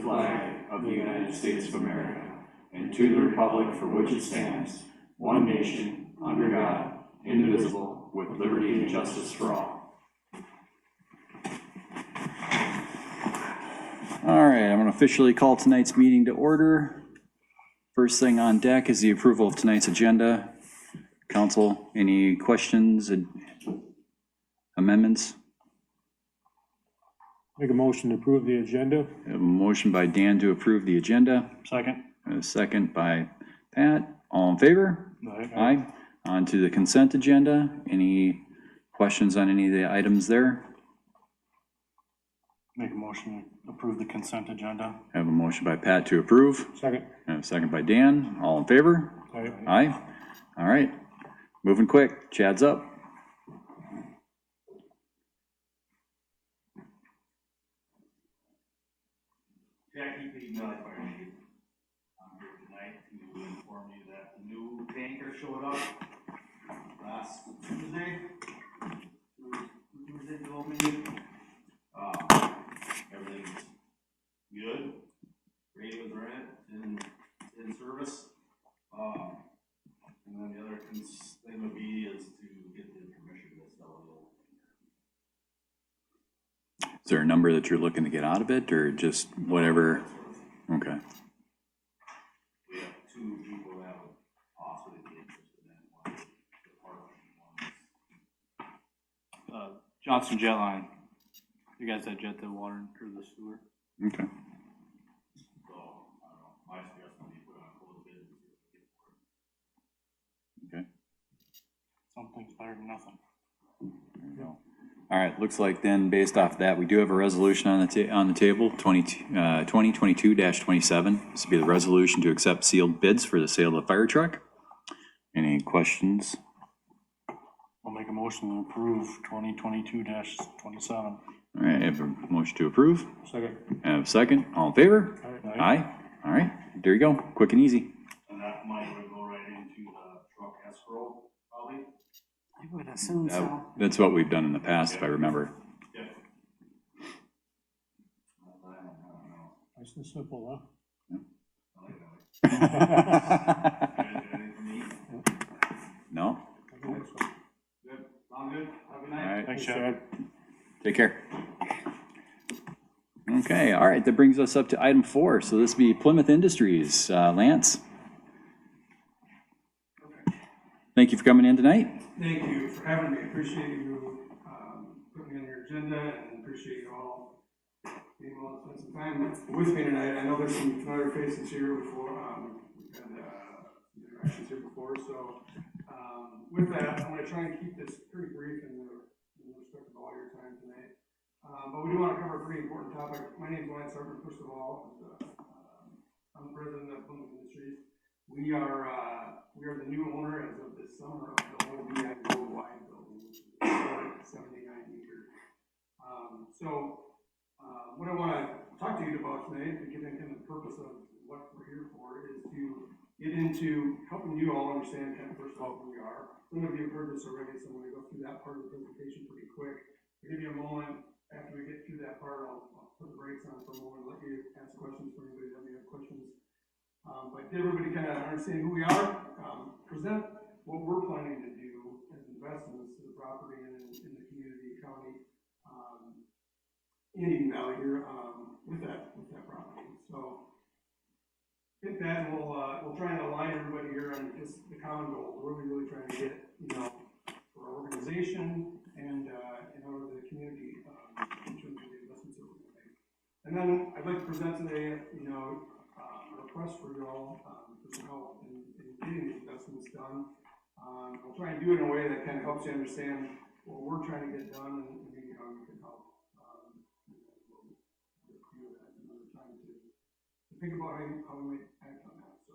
flag of the United States of America and to the republic for which it stands, one nation, under God, indivisible, with liberty and justice for all. All right, I'm going to officially call tonight's meeting to order. First thing on deck is the approval of tonight's agenda. Council, any questions and amendments? Make a motion to approve the agenda. I have a motion by Dan to approve the agenda. Second. And a second by Pat. All in favor? Aye. Aye. On to the consent agenda. Any questions on any of the items there? Make a motion to approve the consent agenda. I have a motion by Pat to approve. Second. And a second by Dan. All in favor? Aye. Aye. All right. Moving quick. Chad's up. Jackie Pete, Valley Fire Chief. I'm here tonight to inform you that the new tanker showed up last Tuesday. Tuesday told me. Everything's good. Radios are in service. And then the other thing would be is to get the permission to sell it. Is there a number that you're looking to get out of it or just whatever? Okay. We have two people that would possibly be interested in it. One is the partner, Johnson Jet Line. You guys that jet the water through the sewer. Okay. so, I don't know, my suggestion would be put on a closed bid and see what we get for it. Okay. Something's better than nothing. There you go. All right, looks like then, based off that, we do have a resolution on the table, 2022-27. This would be the resolution to accept sealed bids for the sale of the fire truck. Any questions? I'll make a motion to approve 2022-27. All right, I have a motion to approve. Second. I have a second. All in favor? Aye. Aye. All right, there you go. Quick and easy. And that money would go right into the truck escrow, probably. I would assume so. That's what we've done in the past, if I remember. Yeah. I don't know. Nice and simple, I like that. Anything from me? No? huh? Good, sound good, have a good All night. right, Thanks, Chad. take care. Okay, all right, that brings us up to item 4. So this would be Plymouth Industries. Lance? Thank you for coming in tonight. Thank you for having me. Appreciate you putting me on your agenda and appreciate you all being willing to spend some time with me tonight. I know there's some familiar faces here before. We've had interactions here before. So with that, I'm going to try and keep this pretty brief in respect of all your time tonight. But we do want to cover a pretty important topic. My name is Lance Harper, first of all. I'm the president of Plymouth Industries. We are the new owner as of this summer of the OBI Worldwide building, which is a 79-acre. What I want to talk to you about tonight, to get into the purpose of what we're here for, is to get into helping you all understand kind of first of all who we are. Some of you have heard this already, so I'm going to go through that part of the presentation pretty quick. I'll give you a moment after we get through that part. I'll put the brakes on for a moment, let you ask questions for anybody that may have questions. But get everybody kind of understand who we are, present what we're planning to do as investments to the property and in the community, county, Indian Valley here, with that property. So I think that we'll try and align everybody here on just the common goal. What are we really trying to get, for our organization and in order to the community, in terms of the investments that we're going to make. And then I'd like to present today, a request for you all for some help in getting these investments done. I'll try and do it in a way that kind of helps you understand what we're trying to get done and maybe how you can help. Think about how we might act on that. So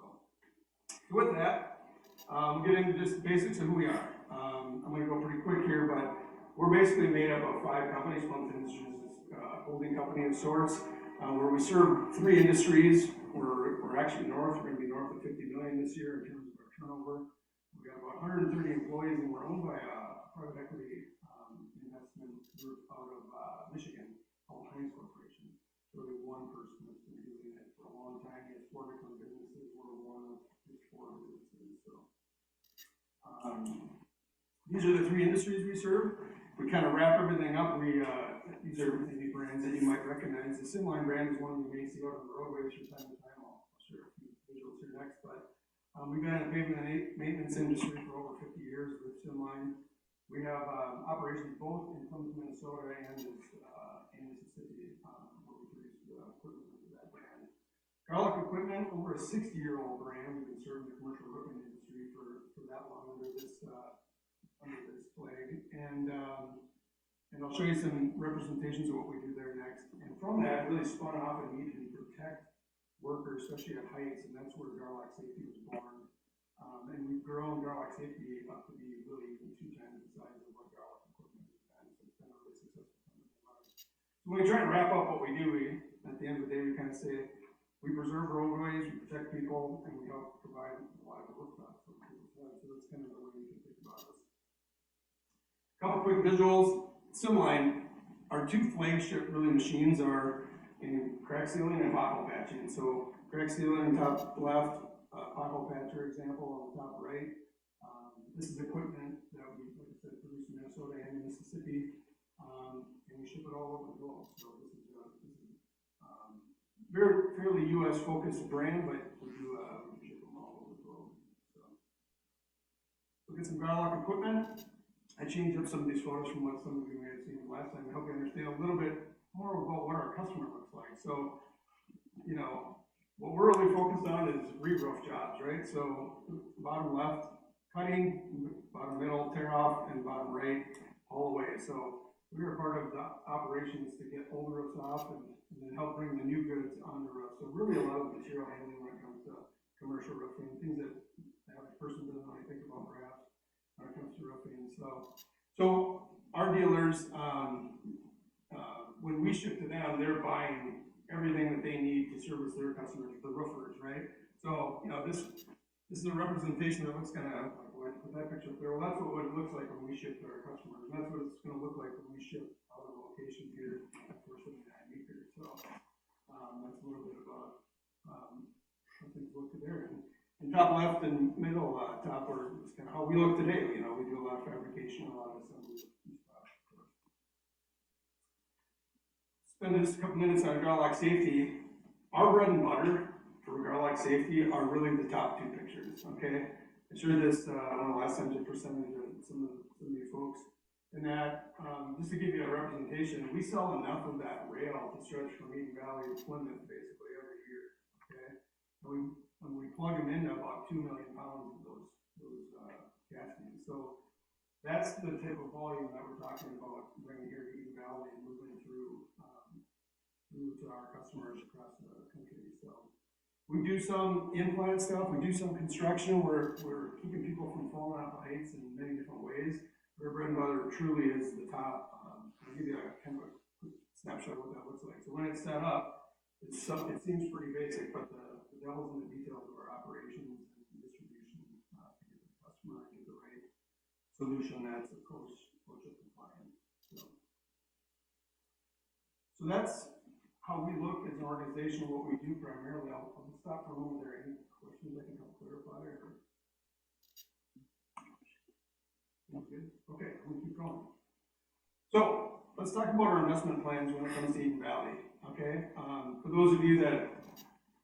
with that, we'll get into just basics of who we are. I'm going to go pretty quick here, but we're basically made up of 5 companies. Plymouth Industries is a holding company of sorts, where we serve 3 industries. We're actually we're going to be north of 50 million this year in terms of our turnover. We have about 130 employees, and we're owned by a private equity investment group out of Michigan called Heinz Corporation. So there's one person that's been doing These are the three industries we serve. We kind of wrap everything up. These are maybe brands that you might recognize. The Simline brand is one you may see out on the roadways from time to time. I'll share a few visuals here next, but we've been in the pavement and maintenance industry for over 50 years with Simline. We have operations both in Columbus, Minnesota and in Mississippi, where we produce equipment under that brand. Garlock Equipment, over a 60-year-old brand. We've been serving the commercial roofing industry for that long under this flag. And I'll show you some representations of what we do there next. And from that, it really spun off a need to protect workers, especially at heights, and that's where Garlock Safety was born. And we've grown Garlock Safety up to be really 2 times the size of what Garlock Equipment has been. So it's been a really successful company of ours. So when we try to wrap up what we do, at the end of the day, we kind of say, we preserve roadways, we protect people, and we help provide reliable rooftops for people. So that's kind of the way you can think about this. Couple quick visuals. Simline, our 2 flagship really machines are in crack sealing and pothole patching. So crack sealing on top left, pothole patcher example on the top right. This is equipment that we, like I said, produce in Minnesota and in Mississippi, and we ship it all over the world. So this is very fairly U.S. focused brand, but we do ship them all over the world. So look at some Garlock equipment. I changed up some of these photos from what some of you may have seen last time to help you understand a little bit more about what our customer looks like. So, you know, what we're really focused on is re-roof jobs, right? So bottom left, cutting, bottom middle, tear off, and bottom right, all the way. So we are part of the operations to get old roofs off and then help bring the new goods on the roof. So really a lot of material handling when it comes to commercial roofing, things that the average person doesn't really think about perhaps when it comes to roofing. So our dealers, when we ship to them, they're buying everything that they need to service their customers, the roofers, right? So, you know, this is a representation that looks kind of like, put that picture up there. Well, that's what it looks like when we ship to our customers. And that's what it's going to look like when we ship out of location here at 479 acres. So that's a little bit about how things look there. And top left and middle top are just kind of how we look today. You know, we do a lot of fabrication, a lot of assembly. Spend just a couple minutes on Garlock Safety. Our bread and butter for Garlock Safety are really the top 2 pictures, okay? I shared this, I don't know, last time I presented to some of you folks. And that, just to give you a representation, we sell enough of that rail to stretch from Eden Valley to Plymouth basically every year, okay? And we plug them into about 2 million pounds of those castings. So that's the type of volume that we're talking about bringing here to Eden Valley and moving through to our customers across the country. So we do some implant stuff, we do some construction, we're keeping people from falling off the heights in many different ways. Our bread and butter truly is the top. I'll give you a kind of a quick snapshot of what that looks like. So when it's set up, it seems pretty basic, but the devil's in the details of our operations and distribution to get the customer and get the right solution that's of course OSHA compliant. So that's how we look as an organization, what we do primarily. I'll just stop for a moment there. Any questions I can help clarify? Good? Okay, we'll keep going. So let's talk about our investment plans when it comes to Eden Valley. Okay, for those of you that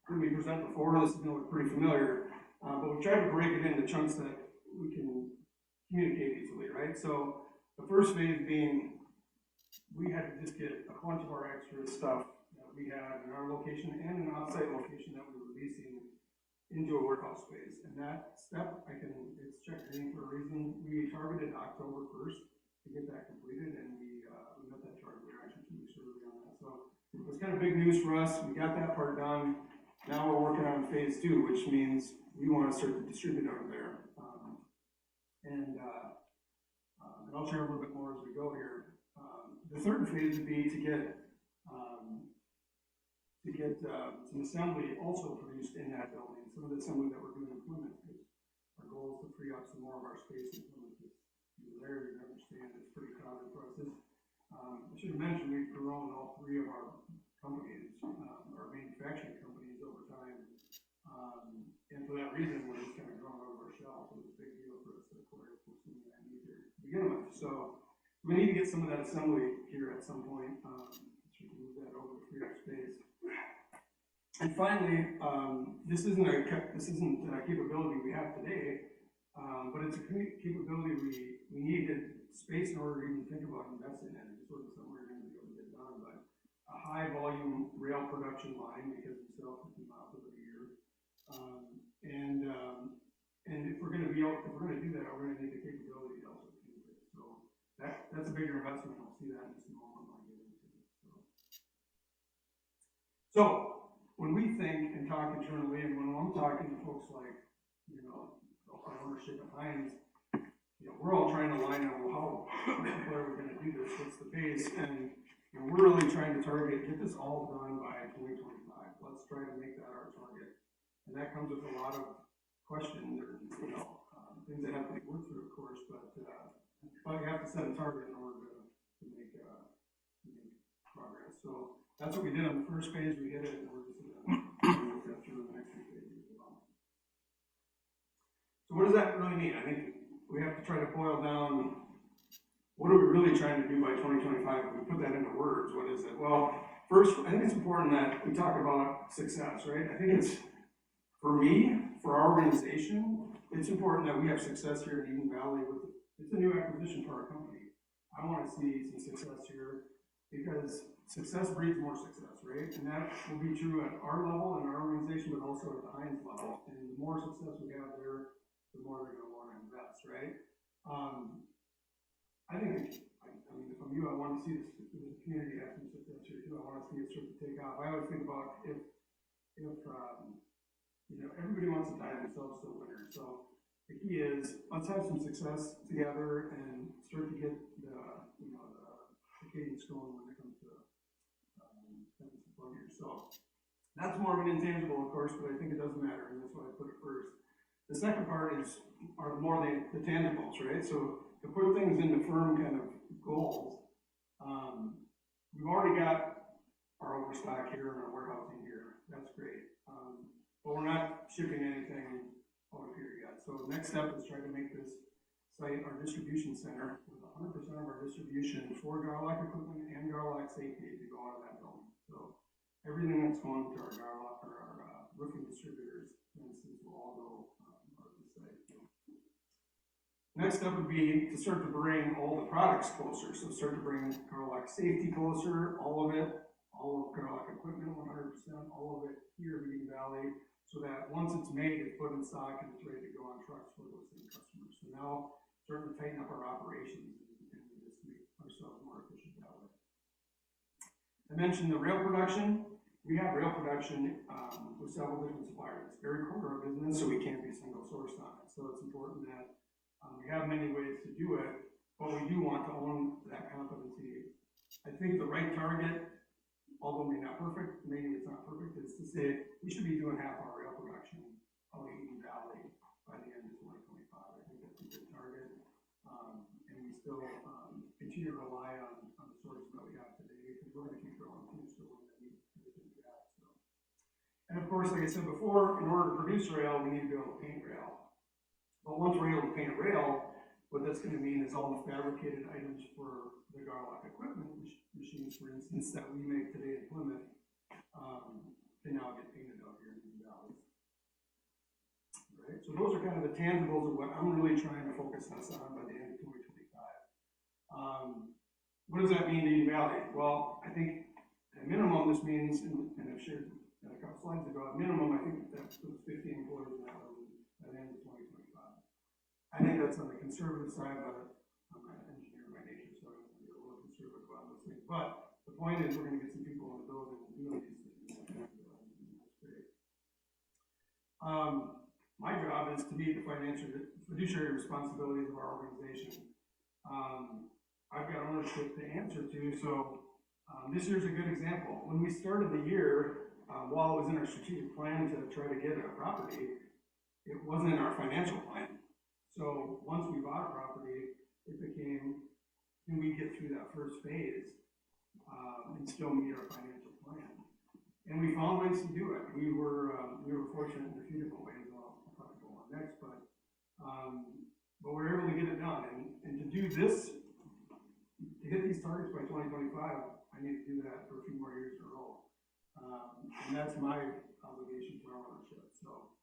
heard me present before, this is going to look pretty familiar, but we've tried to break it into chunks that we can communicate easily, right? So the first phase being, we had to just get a bunch of our extra stuff that we had in our location and an offsite location that we were leasing into a warehouse space. And that step, it's checked in for a reason. We targeted October 1st to get that completed, and we met that target. We were actually 2 weeks early on that. So it was kind of big news for us. We got that part done. Now we're working on phase 2, which means we want to start to distribute out of there. And I'll share a little bit more as we go here. The third phase would be to get some assembly also produced in that building. Some of the assembly that we're doing in Plymouth, because our goal is to free up some more of our space in Plymouth. There, you understand it's pretty crowded for us. I should have mentioned we've grown all 3 of our companies, our manufacturing companies over time. And for that reason, we're just kind of growing out of our shell. So it's a big deal for us to acquire begin with. So we need to get some of that assembly here at some point, so we can move that over to free up space. And finally, this isn't a capability we have today, but it's a capability we needed space in order to even think about investing in. It just wasn't something we're going to be able to get done, but a high volume rail production line, because we sell 50 miles over a year. And if we're going to do that, we're going to need the capability to also do it. So that's a bigger investment. I'll see that in just a moment when I get into it. So when we think and talk internally, and when I'm talking to folks like, our ownership at Heinz, we're all trying to line up, well, how are we going to do this? What's the pace? And we're really trying to get this all done by 2025. Let's try to make that our target. And that comes with a lot of questions or, things that have to be worked through, of course, but you have to set a target in order to make progress. So that's what we did on the first phase. We hit it, and we're just going to work that through the next few phases as well. So what does that really mean? I think we have to try to boil down, what are we really trying to do by 2025? If we put that into words, what is it? Well, first, I think it's important that we talk about success, right? I think it's, for me, for our organization, it's important that we have success here in Eden Valley. It's a new acquisition for our company. I want to see some success here because success breeds more success, right? And that will be true at our level and our organization, but also at the Heinz level. And the more success we have there, the more they're going to want to invest, right? I think, if I'm you, I want to see the community have some success here too. I want to see it start to take off. I always think about if everybody wants to tie themselves to a winner. So the key is, let's have some success together and start to get the cadence going when it comes to having some fun here. So that's more of an intangible, of course, but I think it doesn't matter, and that's why I put it first. The second part are more the tangibles, right? So to put things into firm kind of goals, we've already got our overstock here and our warehousing here. That's great. But we're not shipping anything out of here yet. So the next step is try to make this site our distribution center with 100% of our distribution for Garlock equipment and Garlock safety to go out of that building. So everything that's going to our Garlock or our roofing distributors, for instance, will all go out of the site. Next step would be to start to bring all the products closer. So start to bring Garlock safety closer, all of it, all of Garlock equipment, 100%, all of it here in Eden Valley, so that once it's made, it's put in stock and it's ready to go on trucks for those same customers. So now, starting to tighten up our operations and just make ourselves more efficient that way. I mentioned the rail production. We have rail production with several different suppliers. It's very core to our business, so we can't be single sourced on it. So it's important that we have many ways to do it, but we do want to own that competency. I think the right target, although maybe not perfect, maybe it's not perfect, is to say we should be doing half our rail production out of Eden Valley by the end of 2025. I think that's a good target. And we still continue to rely on the sources that we have today because we're going to keep growing too, so we're going to need everything we have. So. And of course, like I said before, in order to produce rail, we need to be able to paint rail. But once we're able to paint rail, what that's going to mean is all the fabricated items for the Garlock equipment machines, for instance, that we make today in Plymouth, can now get painted out here in the valley. Right? So those are kind of the tangibles of what I'm really trying to focus us on by the end of 2025. What does that mean to Eden Valley? Well, I think at minimum this means, and I've shared a couple slides ago, at minimum I think that's 50 employees now by the end of 2025. I think that's on the conservative side, but I'm not an engineer by nature, so I'm going to be a little conservative on those things. But the point is, we're going to get some people in the building doing these things. That's great. My job is to meet the fiduciary responsibilities of our organization. I've got ownership to answer to, so this year's a good example. When we started the year, while it was in our strategic plan to try to get a property, it wasn't in our financial plan. So once we bought a property, it became, can we get through that first phase and still meet our financial plan? And we found ways to do it. We were fortunate in a few different ways. I'll probably go on next, but we were able to get it done. And to do this, to hit these targets by 2025, I need to do that for a few more years in a row. And that's my obligation to our ownership, so.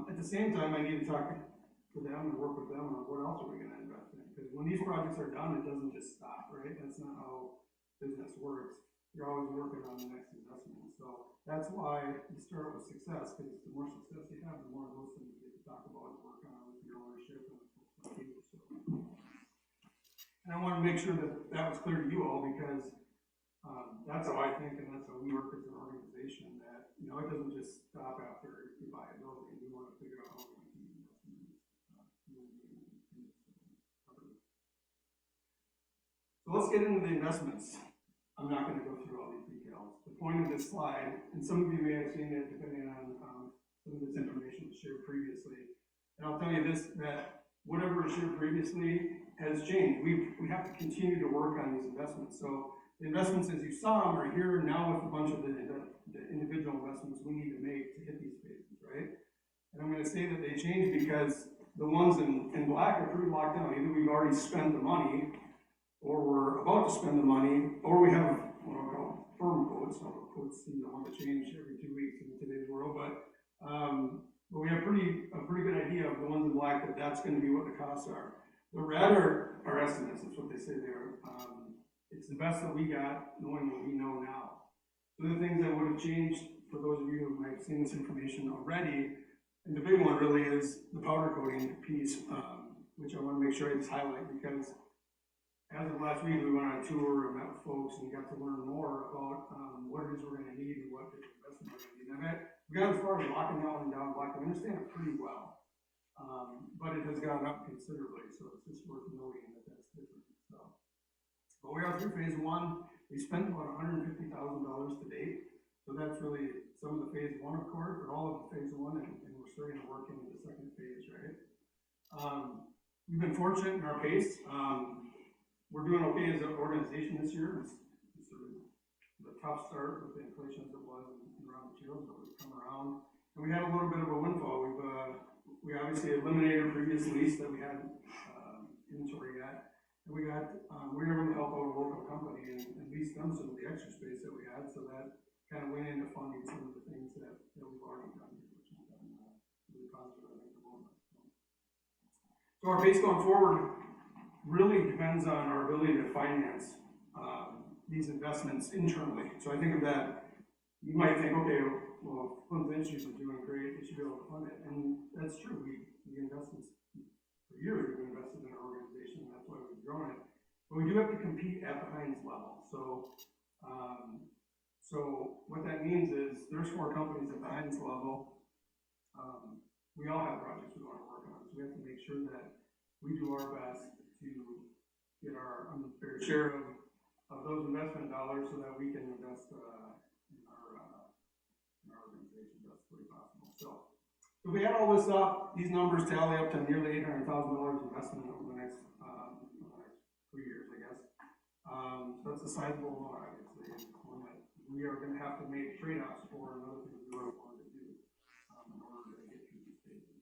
At the same time, I need to talk to them and work with them on what else are we gonna invest in, because when these projects are done, it doesn't just stop, right? That's not how business works. You're always working on the next investment, so that's why you start with success, because the more success you have, the more of those things you get to talk about and work on with your ownership and folks like you, so. And I wanna make sure that that was clear to you all, because, that's how I think, and that's how we work as an organization, that, you know, it doesn't just stop after you buy a building. We wanna figure out how we're gonna keep investing in this, So let's get into the investments. I'm not gonna go through all these details. The point of this slide, and some of you may have seen it depending on, some of this information was shared previously. And I'll tell you this, that whatever was shared previously has changed. We have to continue to work on these investments. So the investments, as you saw them, are here now with a bunch of the individual investments we need to make to hit these phases, right? And I'm gonna say that they change because the ones in black are pretty locked down. Either we've already spent the money, or we're about to spend the money, or we have what I call firm quotes. Now, quotes, you know, want to change every 2 weeks in today's world, but we have a pretty good idea of the ones in black, that that's gonna be what the costs are. The red are estimates, that's what they say there. It's the best that we got, knowing what we know now. So the things that would have changed, for those of you who might have seen this information already, and the big one really is the powder coating piece, which I wanna make sure I just highlight, because as of last week, we went on a tour and met with folks and got to learn more about, what it is we're gonna need and what the investment we're gonna need. And we got as far as locking that one down, black, I understand it pretty well. But it has gone up considerably, so it's just worth noting that that's different, so. But we are through phase one. We spent about $150,000 to date. So that's really some of the phase one, of course, but all of the phase one, and we're starting to work into the second phase, right? We've been fortunate in our pace. We're doing okay as an organization this year. It's sort of a tough start with the inflation as it was in raw materials, but we've come around. And we had a little bit of a windfall. We obviously eliminated a previous lease that we had inventory at. And we were able to help out a local company and lease them some of the extra space that we had, so that kind of went into funding some of the things that we've already done, which has been really positive, I think, at the moment. So our pace going forward really depends on our ability to finance these investments internally. So I think of that, you might think, okay, well, Plymouth Industries is doing great, they should be able to fund it. And that's true, we invest in, for years we've invested in our organization, and that's why we've grown it. But we do have to compete at the Heinz level. So what that means is there's 4 companies at the Heinz level. We all have projects we want to work on, so we have to make sure that we do our best to get our unfair share of those investment dollars, so that we can invest in our organization. That's pretty possible. So if we add all this up, these numbers tally up to nearly $800,000 investment over the next 3 years, I guess. So that's a sizable amount, obviously, and one that we are going to have to make trade-offs for, and other things we really wanted to do in order to get through these stages.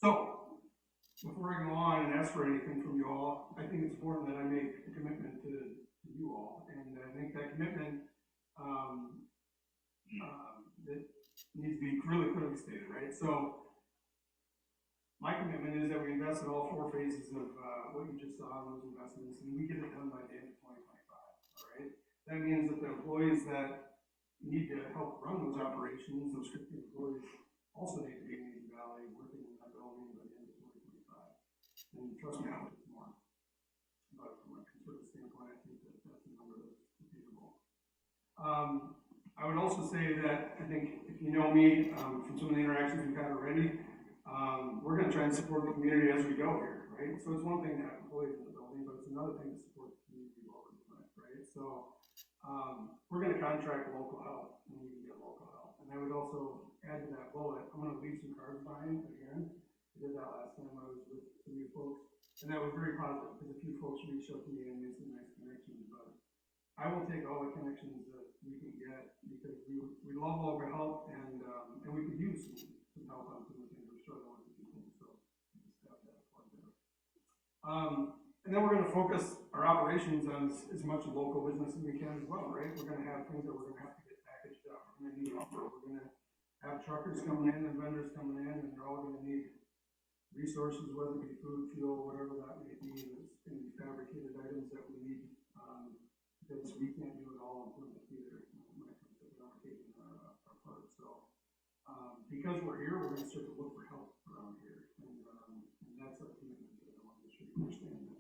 So before I go on and ask for anything from you all, I think it's important that I make a commitment to you all, and I think that commitment that needs to be really clearly stated, right? So my commitment is that we invest in all 4 phases of what you just saw in those investments, and we get it done by the end of 2025, all right? That means that the employees that need to help run those operations, those 50 employees, also need to be in Eden Valley, working in that building by the end of 2025. And trust me, I'll do more. But from a conservative standpoint, I think that that's a number that's feasible. I would also say that I think if you know me, from some of the interactions we've had already, we're going to try and support the community as we go here, right? So it's one thing to have employees in the building, but it's another thing to support the community while we're doing it, right? So we're going to contract local help when we can get local help. And I would also add to that bullet, I'm going to leave some cards behind again. I did that last time I was with some of you folks, and that was very positive because a few folks reached out to me and made some nice connections. But I will take all the connections that we can get, because we love local help, and we could use some help on some of the things we're struggling with people. So just have that plug And then we're gonna focus our operations on as much local business as we can as well, right? We're gonna have things that we're gonna have to get packaged up, we're gonna need lumber, we're gonna have truckers coming in and vendors coming in, and they're all gonna need resources, whether it be food, fuel, whatever that may be, that's gonna be fabricated items that we need, because we can't do it all in Plymouth either, when it comes to fabricating our parts, so. Because we're here, we're gonna start to look for help around here, and that's our commitment, that I want to make sure you understand that.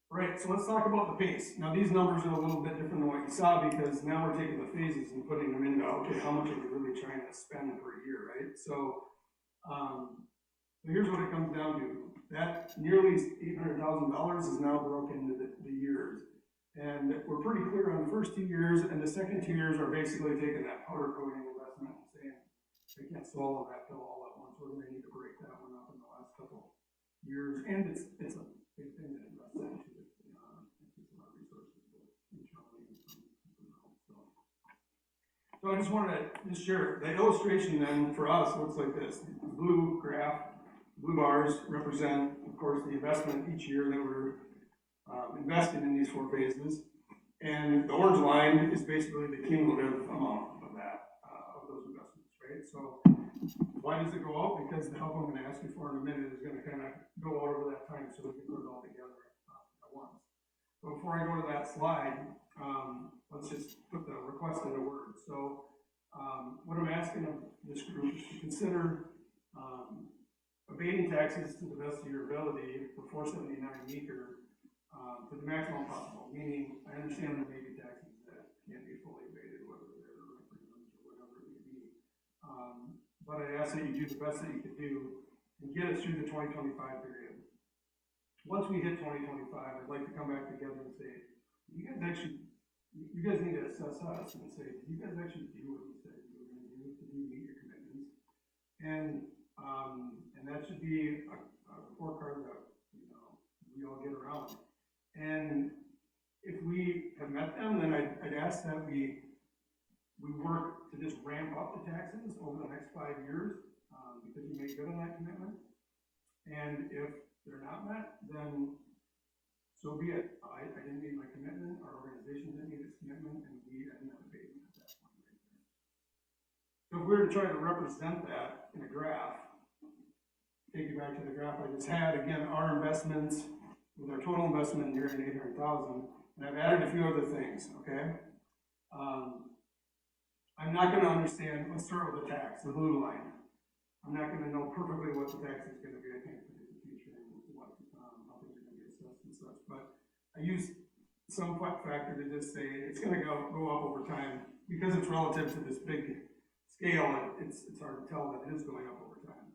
Right, so let's talk about the pace. Now, these numbers are a little bit different than what you saw, because now we're taking the phases and putting them into, okay, how much are we really trying to spend per year, right? So, here's what it comes down to. That nearly $800,000 is now broken into the years. And we're pretty clear on the first 2 years, and the second 2 years are basically taking that powder coating investment and saying, they can't swallow that pill all at once, we're gonna need to break that one up in the last couple years, and it's a big thing to invest into. So I just wanted to just share, the illustration then for us looks like this. The blue graph, blue bars represent, of course, the investment each year that we're investing in these 4 phases. And the orange line is basically the cumulative amount of that, of those investments, right? So why does it go up? Because the help I'm gonna ask you for in a minute is gonna kind of go out over that time so we can put it all together at once. So before I go to that slide, let's just put the request into words. So what I'm asking of this group is to consider abating taxes to the best of your ability for 479 meeker to the maximum possible, meaning I understand there may be taxes that can't be fully abated, whether they're referendums or whatever it may be. But I ask that you do the best that you can do and get us through the 2025 period. Once we hit 2025, I'd like to come back together and say, you guys need to assess us and say, did you guys actually do what you said you were gonna do? Did you meet your commitments? And that should be a scorecard that, we all get around. And if we have met them, then I'd ask that we work to just ramp up the taxes over the next 5 years, because you make good on that commitment. And if they're not met, then so be it. I didn't meet my commitment, our organization didn't meet its commitment, and we ended up abating at that point right there. So if we were to try to represent that in a graph, take you back to the graph I just had, again, our investments, with our total investment near 800,000, and I've added a few other things, okay? I'm not gonna understand, let's start with the tax, the blue line. I'm not gonna know perfectly what the tax is gonna be, I can't predict the future and what, how things are gonna be assessed and such, but I use some factor to just say it's gonna go up over time, because it's relative to this big scale, it's hard to tell that it is going up over time.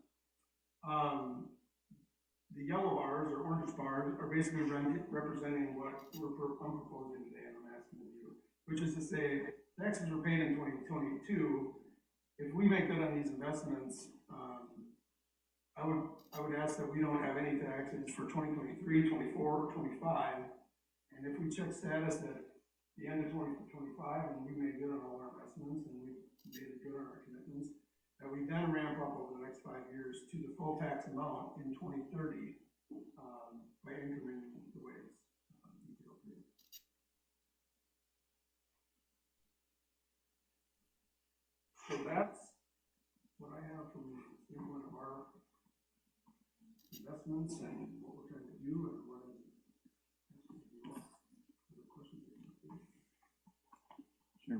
The yellow bars or orange bars are basically representing what I'm proposing today and I'm asking of you, which is to say, taxes were paid in 2022. If we make good on these investments, I would ask that we don't have any taxes for 2023, 24, or 25. And if we check status at the end of 2025 and we made good on all our investments and we made it good on our commitments, that we then ramp up over the next 5 years to the full tax amount in 2030 by incrementing the ways. So that's what I have from the standpoint of our investments and what we're trying to do and what I'm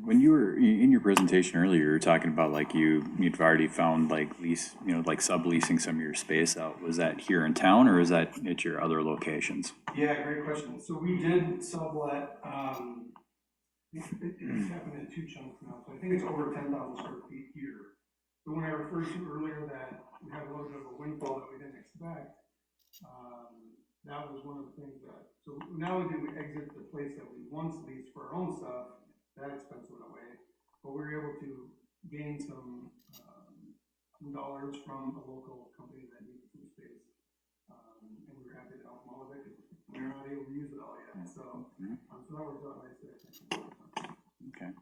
When you were in your presentation earlier, you were talking about like you'd already found like lease, like subleasing some of your space out. Was that here in town or is that at your other locations? Yeah, great question. So we did sublet, it's happened in 2 chunks now, so I think it's over 10,000 square feet here. So when I referred to earlier that we had a little bit of a windfall that we didn't expect, that was one of the things that, so not only did we exit the place that we once leased for our own stuff, that expense went away, but we were able to gain some dollars from a local company that needed some space. And we were happy to help them all with it, because we're not able to use it all yet, so, so that worked out nicely. Okay.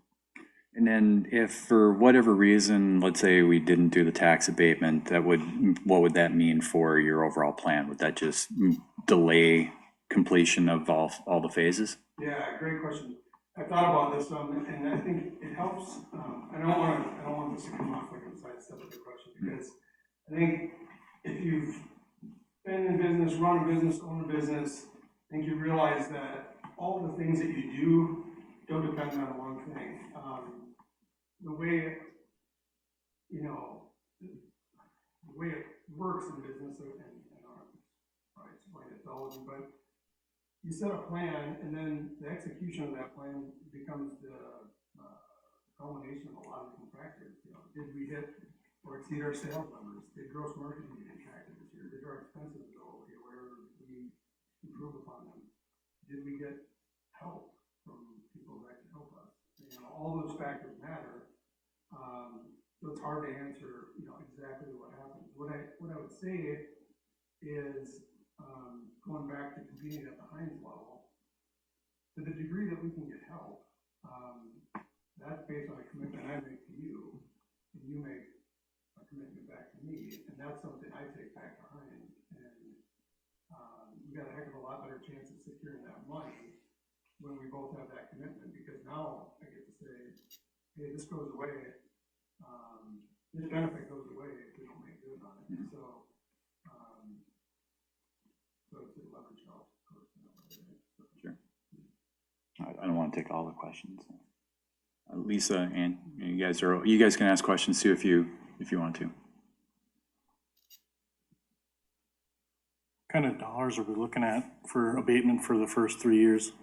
And then if for whatever reason, let's say we didn't do the tax abatement, what would that mean for your overall plan? Would that just delay completion of all the phases? Yeah, great question. I thought about this, and I think it helps, I don't want this to come off like a sidestep of the question, because I think if you've been in business, run a business, own a business, I think you realize that all the things that you do don't depend on one thing. The way, the way it works in business, and probably explain it to all of you, but you set a plan, and then the execution of that plan becomes the culmination of a lot of different factors. Did we hit or exceed our sales numbers? Did gross margin get impacted this year? Did our expenses go where we improve upon them? Did we get help from people that can help us? All those factors matter. So it's hard to answer, exactly what happens. What I would say is, going back to competing at the Heinz level, to the degree that we can get help, that's based on a commitment I make to you, and you make a commitment back to me, and that's something I take back to Heinz. And we got a heck of a lot better chance of securing that money when we both have that commitment, because now I get to say, hey, this goes away, this benefit goes away if we don't make good on it. So it's a leverage help. Sure. I don't want to take all the questions. Lisa, and you guys can ask questions too if you want to. What kind of dollars are we looking at for abatement for the first 3 years?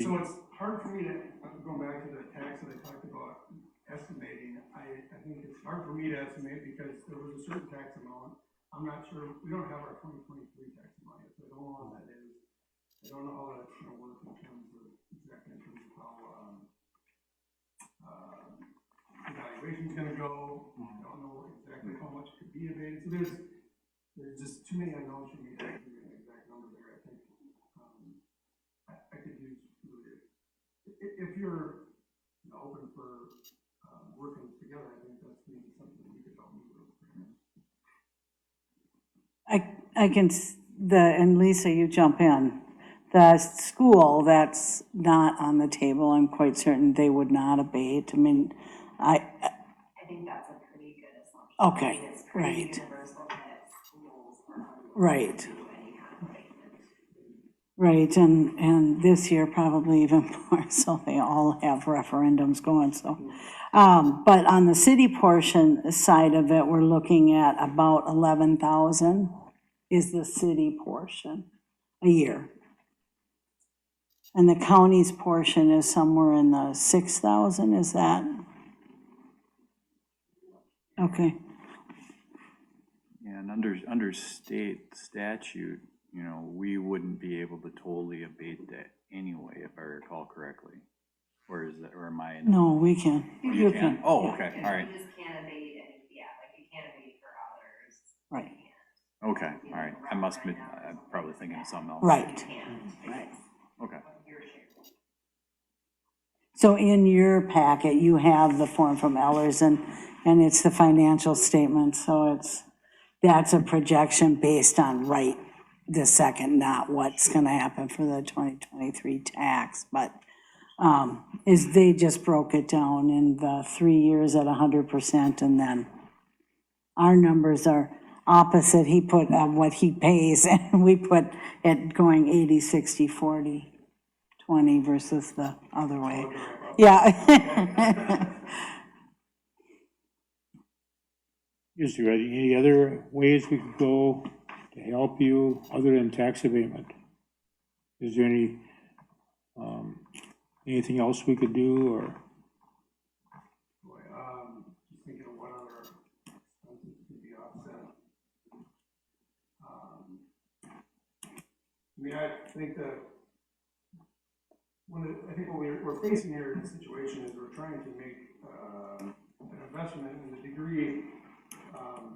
So it's hard for me to, going back to the tax that I talked about estimating, I think it's hard for me to estimate because there was a certain tax amount. I'm not sure, we don't have our 2023 tax amount yet, so I don't know how that is. I don't know how that's gonna work in terms of exactly in terms of how evaluation's gonna go. I don't know exactly how much could be abated. So there's just too many unknowns for me to give you an exact number there. I think I could use, if you're open for working together, I think that's maybe something that you could help me with. And Lisa, you jump in. The school, that's not on the table. I'm quite certain they would not abate. I mean, I think that's a pretty good assumption. Okay, It's pretty right. universal that schools are Right. to do any kind of abatement. Right, and this year probably even more, so they all have referendums going, so. But on the city portion side of it, we're looking at about 11,000 is the city portion a year. And the county's portion is somewhere in the 6,000, is that? Okay, And under state statute, we wouldn't be able to totally abate that anyway, if I recall correctly. Or am I? no, we can. You can? Oh, yeah. okay, all right. You just can't abate any, like you can't abate for others. Right. Okay, all right. I'm probably thinking of something else. Right, You can't. right. Okay. Your share. So in your packet, you have the form from Ellers, and it's the financial statement, so that's a projection based on right this second, not what's gonna happen for the 2023 tax, but they just broke it down in the 3 years at 100%, and then our numbers are opposite. He put what he pays, and we put it going 80, 60, 40, 20 versus the other way. Yeah. Is there any other ways we could go to help you other than tax abatement? Is there anything else we could do, or? Boy, just thinking of what other expenses could be offset. I think that I think what we're facing here in this situation is we're trying to make an investment in the degree.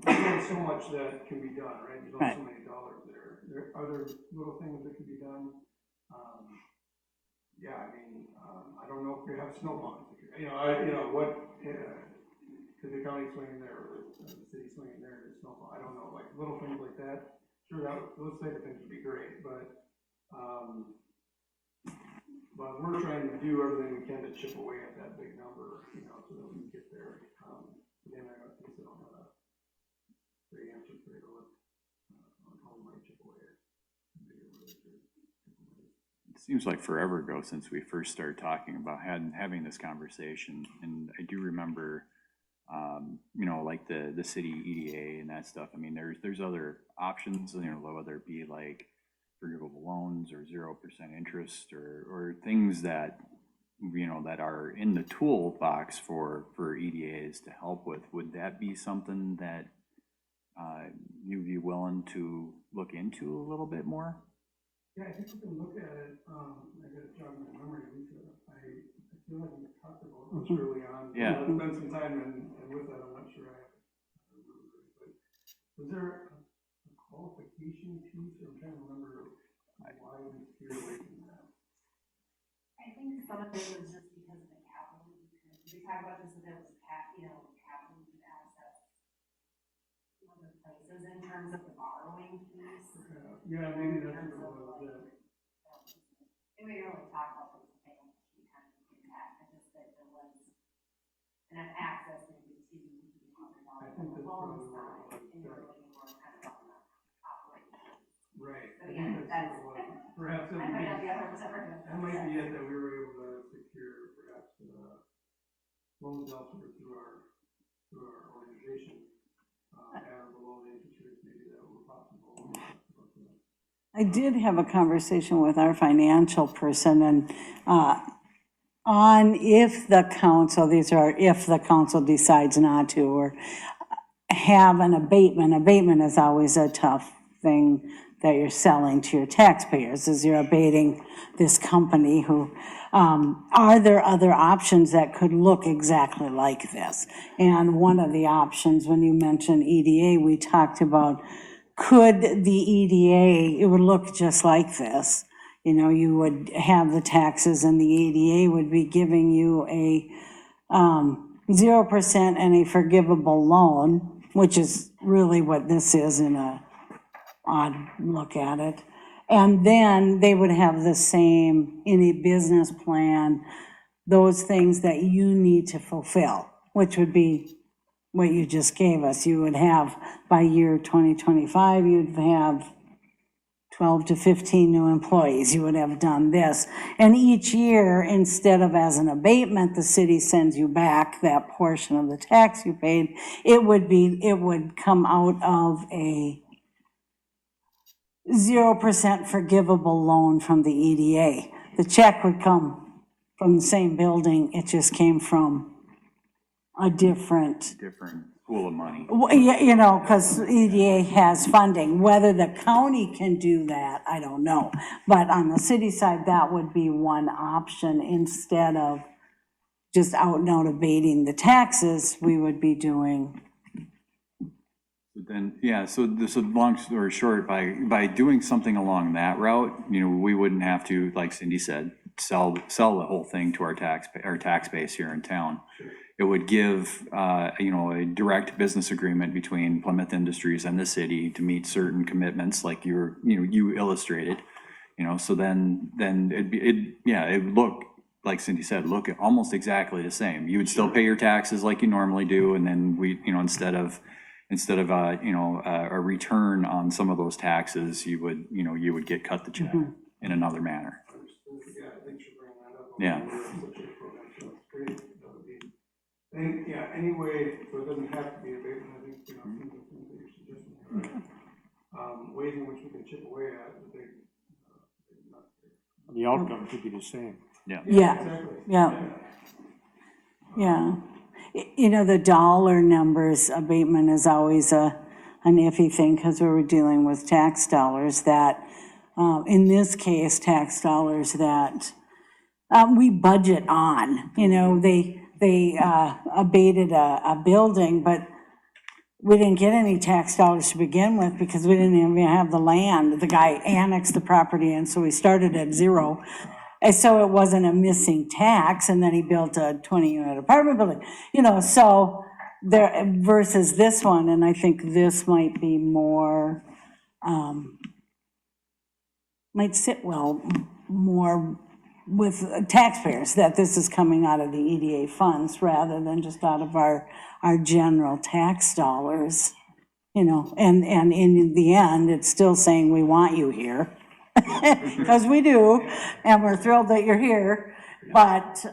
There's only so much that can be done, right? There's only so many dollars there. There are other little things that can be done. yeah, I mean, I don't know if we have snow bonds, could the county swing in there, or the city swing in there, and snow bond, I don't know, like, little things like that. Sure, those type of things would be great, but we're trying to do everything we can to chip away at that big number, so that we can get there. Again, I don't have a great answer for you on how we might chip away at it. It seems like forever ago since we first started talking about having this conversation, and I do remember, like the city EDA and that stuff. I mean, there's other options, whether it be like forgivable loans or 0% interest or things that, that are in the toolbox for EDAs to help with. Would that be something that you'd be willing to look into a little bit more? Yeah, I think we can look at it, I got a jog in my memory, I feel like we talked about this early on. Yeah. It's been some time, and with that, I'm not sure I remember, but was there a qualification piece? I'm trying to remember why we steered away from that. I think some of it was just because of the capital, we talked about this, that there was capital assets in other places in terms of the borrowing piece. Yeah, maybe that's what it was, yeah. And we didn't really talk about those things, we kind of did that, I just that there was enough access maybe to I think that's loan probably side, and what you're it was. looking more kind of on the operation. Right. So I yeah, think that's what it was. Perhaps I might not be 100% that might be it, that we were able to secure perhaps loans elsewhere through our organization, at or below the interest rates maybe that were possible. I did have a conversation with our financial person, and on if the council, these are if the council decides not to, or have an abatement. Abatement is always a tough thing that you're selling to your taxpayers, is you're abating this company who, are there other options that could look exactly like this? And one of the options, when you mentioned EDA, we talked about, could the EDA, it would look just like this. You would have the taxes, and the EDA would be giving you a 0% and a forgivable loan, which is really what this is in a odd look at it. And then they would have the same, any business plan, those things that you need to fulfill, which would be what you just gave us. You would have, by year 2025, you'd have 12 to 15 new employees. You would have done this. And each year, instead of as an abatement, the city sends you back that portion of the tax you paid, it would come out of a 0% forgivable loan from the EDA. The check would come from the same building, it just came from a different Pool of money. because EDA has funding. Whether the county can do that, I don't know. But on the city side, that would be one option. Instead of just out and out abating the taxes, we would be doing. Then, yeah, so long story short, by doing something along that route, we wouldn't have to, like Cindy said, sell the whole thing to our tax base here in town. It would give, a direct business agreement between Plymouth Industries and the city to meet certain commitments, like you illustrated, so then it would look, like Cindy said, look almost exactly the same. You would still pay your taxes like you normally do, and then we, instead of a return on some of those taxes, you would get cut the check in another manner. Yeah, thanks for bringing that up. Yeah. And, yeah, anyway, so it doesn't have to be abatement, I think, some of the things that you're suggesting are ways in which we can chip away at the big, The outcome could be the same. Yeah, exactly. yeah. The dollar numbers, abatement is always an iffy thing, because we were dealing with tax dollars that, in this case, tax dollars that we budget on. They abated a building, but we didn't get any tax dollars to begin with because we didn't even have the land. The guy annexed the property, and so we started at zero. And so it wasn't a missing tax, and then he built a 20-unit apartment building, so there, versus this one, and I think this might be more, might sit well more with taxpayers, that this is coming out of the EDA funds rather than just out of our general tax dollars, and in the end, it's still saying we want you here. Because we do, and we're thrilled that you're here, but,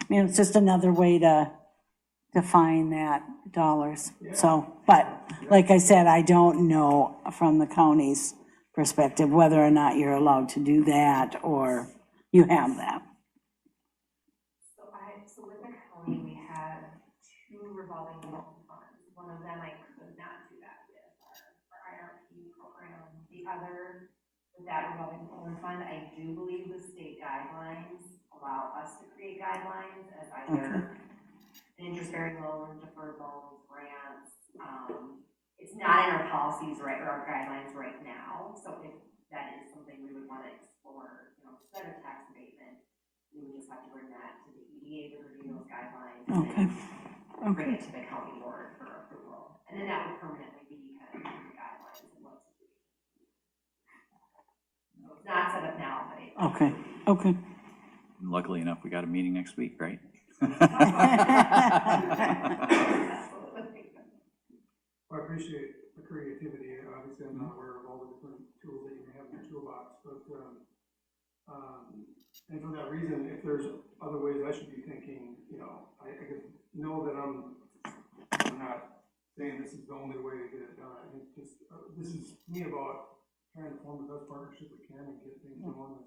it's just another way to find that dollars. So, but, like I said, I don't know from the county's perspective whether or not you're allowed to do that, or you have that. So with the county, we had 2 revolving loan funds. One of them I could not do that with, our IRP program. The other, with that revolving loan fund, I do believe the state guidelines allow us to create guidelines as either an interest-bearing loan, deferred loans, grants. It's not in our policies, right, or our guidelines right now, so if that is something we would want to explore, instead of tax abatement, we would just have to bring that to the EDA to review those guidelines. Okay. And bring it to the county board for approval, and then that would permanently be kind of the guidelines and what's. So it's not set up now, but it. Okay. Luckily enough, we got a meeting next week, right? I appreciate the creativity. Obviously, I'm not aware of all the different tools that you may have in your toolbox, but, and for that reason, if there's other ways I should be thinking, I could know that I'm not saying this is the only way to get it done. I think just, this is me about trying to form the best partnership we can and get things going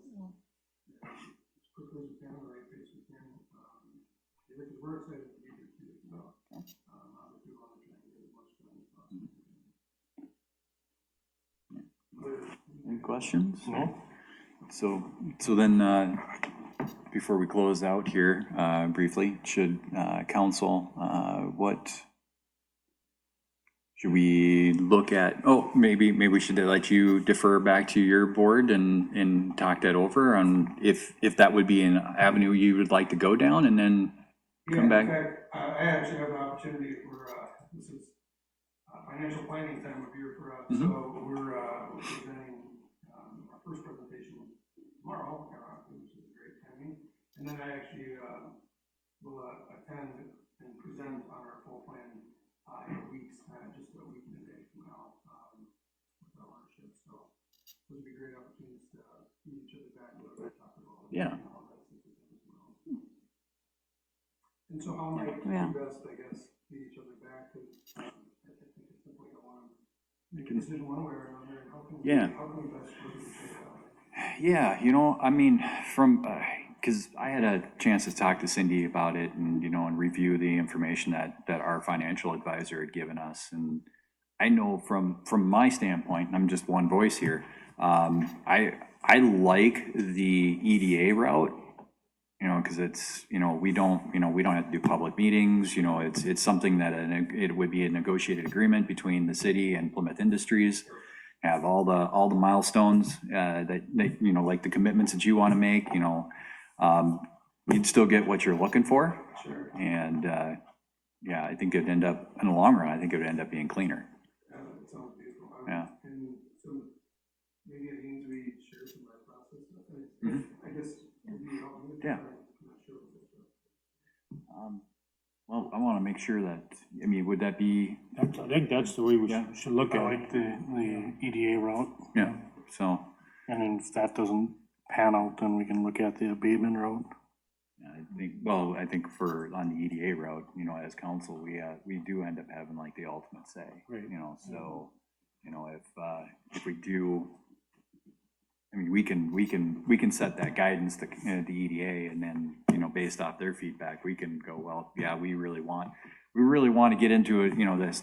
as quickly as we can, the right pace we can. Because we're excited to be here too, so, obviously, we want to try and get as much done as possible. Any questions? No? So then, before we close out here, briefly, should council, what should we look at? Oh, maybe we should let you defer back to your board and talk that over on if that would be an avenue you would like to go down, and then come back. In fact, I actually have an opportunity for, this is financial planning time of year for us, so we're presenting our first presentation tomorrow, which is great timing. And then I actually will attend and present on our full plan in a week's time, just a week and a day from now, with our ownership. So those would be great opportunities to meet each other back, what we're talking about. Yeah. And so how might we best, I guess, meet each other back, because I think it's simply don't want to make a decision one way or another, and how can we best work with each other? Yeah, because I had a chance to talk to Cindy about it and, and review the information that our financial advisor had given us. And I know from my standpoint, and I'm just one voice here, I like the EDA route, because it's, we don't have to do public meetings, it's something that it would be a negotiated agreement between the city and Plymouth Industries. Have all the milestones that like the commitments that you want to make, you'd still get what you're looking for. Sure. And I think it'd end up, in the long run, I think it would end up being cleaner. That sounds beautiful. Yeah. And so maybe it means we share some of that process. I guess maybe help. Yeah. I'm not sure what this is. Well, I want to make sure that, would that be? I think that's the way we should look I at it. like the EDA route. Yeah. So, And then if that doesn't pan out, then we can look at the abatement route. I think on the EDA route, as council, we do end up having like the ultimate say. Right. So, if we do, we can set that guidance to the EDA, and then, based off their feedback, we can go, well, yeah, we really want to get into it,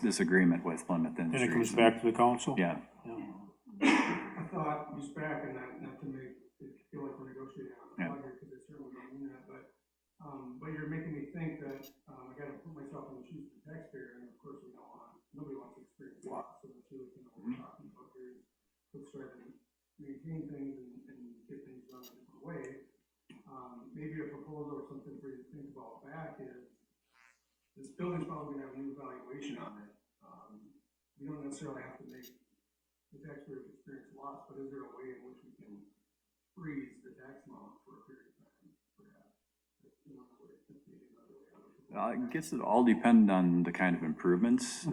this agreement with Plymouth Then Industries. it comes back to the council? Yeah. I thought just back, and not to make it feel like we're negotiating on the plug here, because I certainly don't mean that, but you're making me think that I gotta put myself in the shoes of the taxpayer, and of course nobody wants to experience loss, so that's really kind of what we're talking about here. Let's try to maintain things and get things done in a different way. proposal or something for you to think about back is, this building's probably gonna have a new valuation on it. We don't necessarily have to make the taxpayers experience loss, but is there a way in which we can freeze the tax amount for a period of time, perhaps? That's another way, that's maybe another way. I guess it all depend on the kind of improvements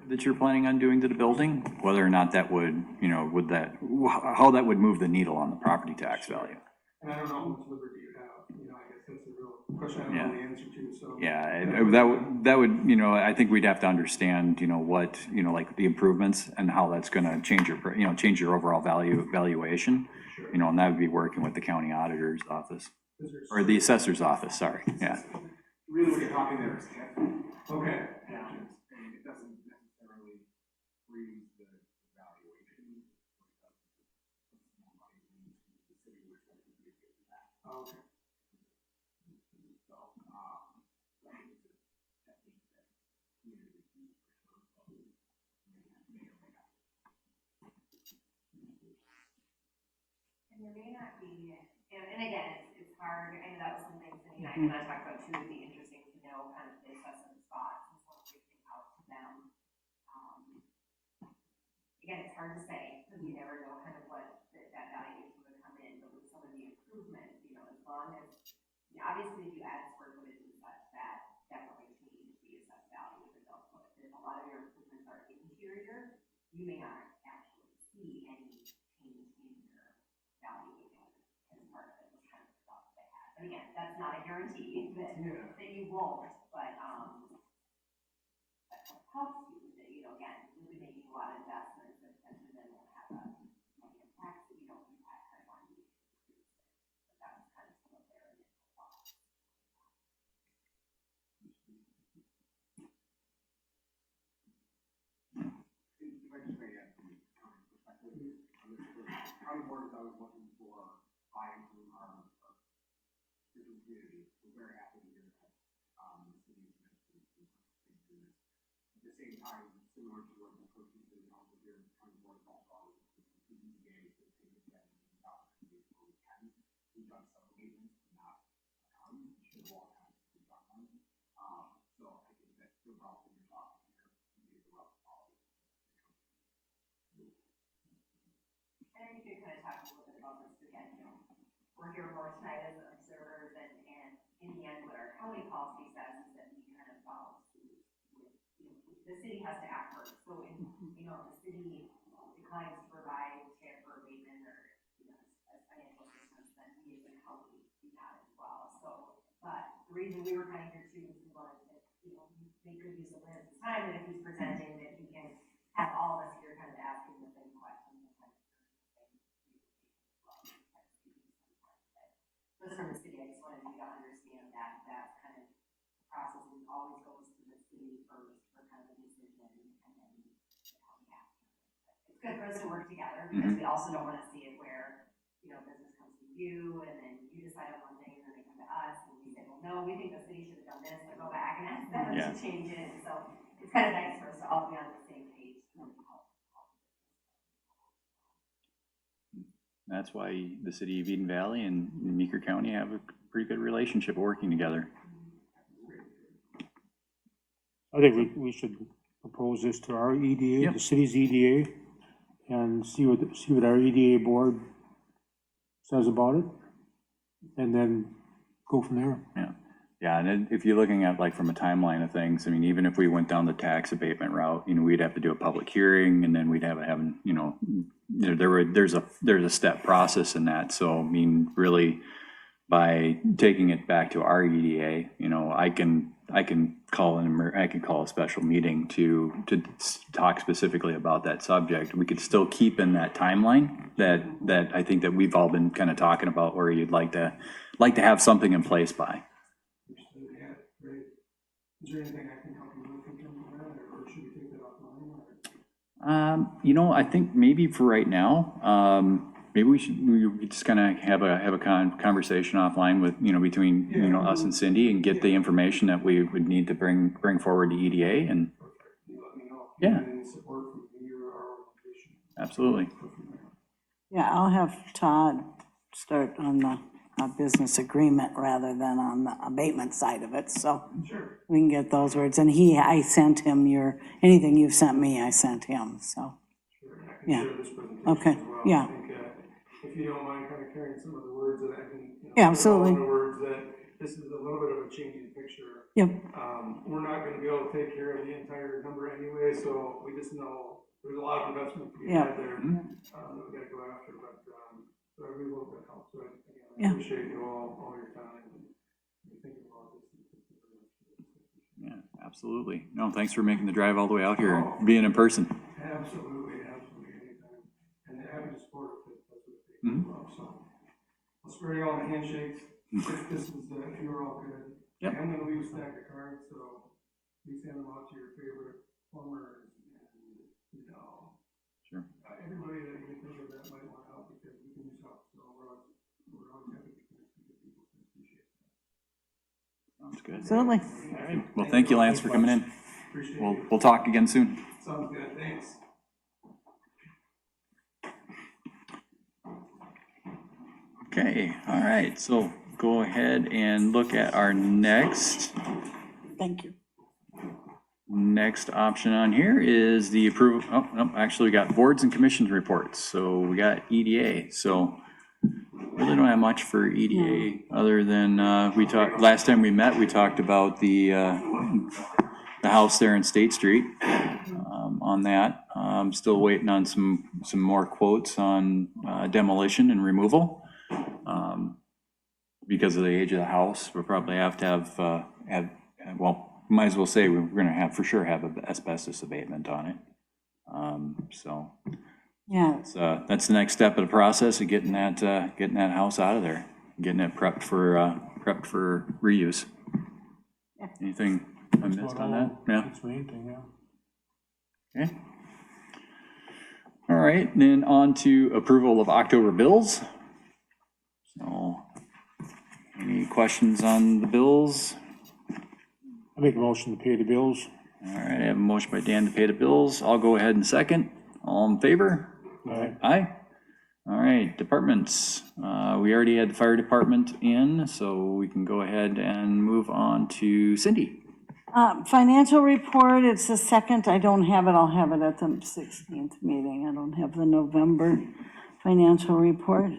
that you're planning on doing to the building, whether or not that would, you know, would that, how that would move the needle on the property tax value. And I don't know how much liberty you have, you know, I guess that's a real question I don't know the answer to, so. Yeah, that would, you know, I think we'd have to understand, you know, what, you know, like the improvements and how that's gonna change your, you know, change your overall valuation. You know, and that would be working with the county auditor's office, or the assessor's office, sorry, yeah. Really what you're talking there is cap. Okay. And it doesn't necessarily freeze the valuation. The city would have to be able to do that. Okay. So, that means that community may or may not. And there may not be, and again, it's hard, I know that was something Cindy and I kind of talked about too, it'd be interesting to know kind of the assessment spots and sort of reaching out to them. Again, it's hard to say, because you never know kind of what that valuation would come in, but with some of the improvements, you know, as long as, you know, obviously if you add square footage and such, that definitely changes the assessed value of the building. If a lot of your improvements are interior, you may not actually see any change in your valuation as part of it, kind of stuff they have. But again, that's not a guarantee that you won't, but, that helps you, that, you know, again, you'll be making a lot of investments and then we'll have a tax, you know, impact kind of on you. But that's kind of some of their initial thoughts. If I just may add from the county perspective, county board is always looking for buying from our different communities. We're very happy to hear that, the city is interested in this. At the same time, similar to what the coach is doing, also here, county board is also always looking for PDA to take advantage of the opportunities where we can. We've done some agents, but not a ton, we should have all kinds of done them. So I think that the route that you're talking here is the route quality. And I think you kind of talked a little bit about this again, you know, we're here more tonight as observers, and in the end, what our county policy says is that we kind of follow suit with, you know, the city has to act first. So if, you know, the city declines to provide care for abatement or, you know, as financial assistance, then we as a county do that as well. So, but the reason we were kind of here too is we wanted to, you know, make good use of Lyn's time, that if he's presenting, that he can have all of us here kind of asking the same questions and kind of but from the city, I just wanted you to understand that that kind of process always goes to the city first for kind of a decision, and then the county after. It's good for us to work together, because we also don't want to see it where, you know, business comes to you, and then you decide on one thing, and then they come to us, and we say, well, no, we think the city should have done this, and go back and ask them to change it. And so it's kind of nice for us to all be on the same page. That's why the city of Eden Valley and Meeker County have a pretty good relationship working together. I think we should propose this to our EDA, Yep. the city's EDA, and see what our EDA board says about it, and then go from there. Yeah, and if you're looking at like from a timeline of things, I mean, even if we went down the tax abatement route, you know, we'd have to do a public hearing, and then we'd have, you know, there's a step process in that. So, I mean, really, by taking it back to our EDA, you know, I can call a special meeting to talk specifically about that subject. We could still keep in that timeline that I think that we've all been kind of talking about, where you'd like to have something in place by. Yeah, great. Is there anything I can help you with in terms of that, or should we take that offline? You know, I think maybe for right now, maybe we just kind of have a conversation offline with, you know, between, you know, us and Cindy, and get the information that we would need to bring forward to EDA, and You let me know if you Yeah. need any support from me or our organization. absolutely. Yeah, I'll have Todd start on the a business agreement rather than on the abatement side of it, so Sure. we can get those words. And I sent him anything you've sent me, I sent him, so. Sure, and I can Yeah. share this presentation Okay, as well. yeah. I think, if you don't mind kind of carrying some of the words that I can, you know. Yeah, put all in absolutely. the words that this is a little bit of a changing picture. Yep, We're not gonna be able to take care of the entire number anyway, so we just know there's a lot of investment to be Yeah. had there, that we gotta go after, but, so every little bit helps, so again, I Yeah. appreciate you all your time and thinking about this. Yeah, absolutely. No, thanks for making the drive all the way out here and being in person. Absolutely, anytime, and happy to support it, that's what it takes Mhm. as well, so. I'll spare you all the handshakes, if this is, if you're all good. Yep. I'm gonna leave a stack of cards, so please hand them out to your favorite plumbers and, you know, Sure. everybody that you think of that might want help, because we can use help, so we're always happy to connect with people, so appreciate that. Sounds good. absolutely. All right. Well, thank you, Lance, for coming in. Appreciate We'll, it. we'll talk again soon. Sounds good, thanks. Okay, all right, so go ahead and look at our next Thank you. option on here is the approval, oh, no, actually, we got boards and commissions reports. So we got EDA, so really don't have much for EDA, other than, last time we met, we talked about the house there in State Street, on that. Still waiting on some more quotes on demolition and removal. Because of the age of the house, we'll probably have to have, well, might as well say we're gonna have, for sure, have an asbestos abatement on it. So Yeah, that's the next step of the process of getting that house out of there, getting it prepped for reuse. Anything I missed on that? Yeah. That's the main thing, yeah. Okay. All right, and then on to approval of October bills. So, any questions on the bills? I make a motion to pay the bills. All right, I have a motion by Dan to pay the bills. I'll go ahead and second. All in favor? Aye. Aye. All right, departments. We already had the fire department in, so we can go ahead and move on to Cindy. financial report, it's the second, I don't have it, I'll have it at the 16th meeting, I don't have the November financial report.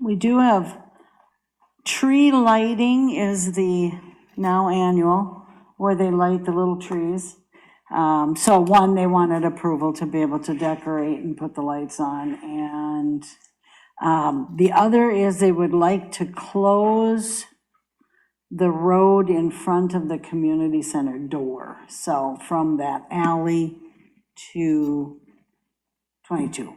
We do have tree lighting is the now annual, where they light the little trees. So one, they wanted approval to be able to decorate and put the lights on, and the other is they would like to close the road in front of the community center door. So from that alley to 22,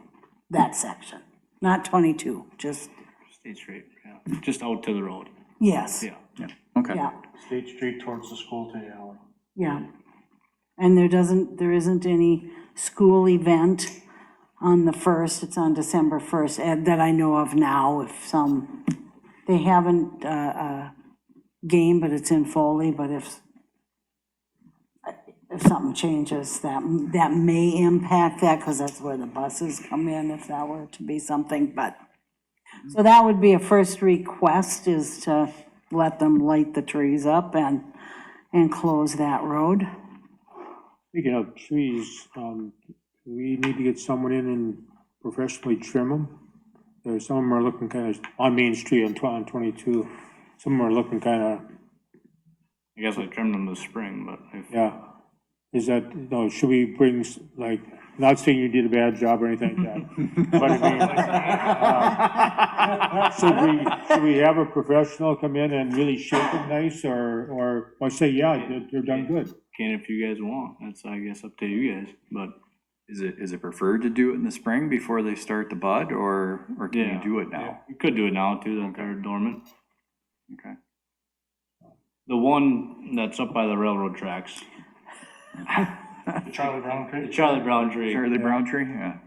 that section, not 22, just, State Street, yeah, just out to the road, yes, yeah. Yeah. Okay. yeah, State Street towards the school to the alley. yeah. And there isn't any school event on the 1st, it's on December 1st, that I know of now. If they haven't, game, but it's in Foley, but if something changes, that may impact that, because that's where the buses come in, if that were to be something, but, so that would be a first request, is to let them light the trees up and close that road. Speaking of trees, we need to get someone in and professionally trim them. There's some of them are looking kind of, on Main Street on 22, some of them are looking kind of, I guess I trimmed them this spring, but if, yeah. Is that, no, should we bring, like, not saying you did a bad job or anything like that, but I mean, should we have a professional come in and really shape them nice, or say, yeah, they're done good? can if you guys want, that's, I guess, up to you guys, but Is it preferred to do it in the spring before they start the bud, or can you yeah. do it now? You could do it now too, then they're dormant. Okay. The one that's up by the railroad tracks, Charlie Brown the tree? Charlie Brown tree, Charlie Brown tree, yeah.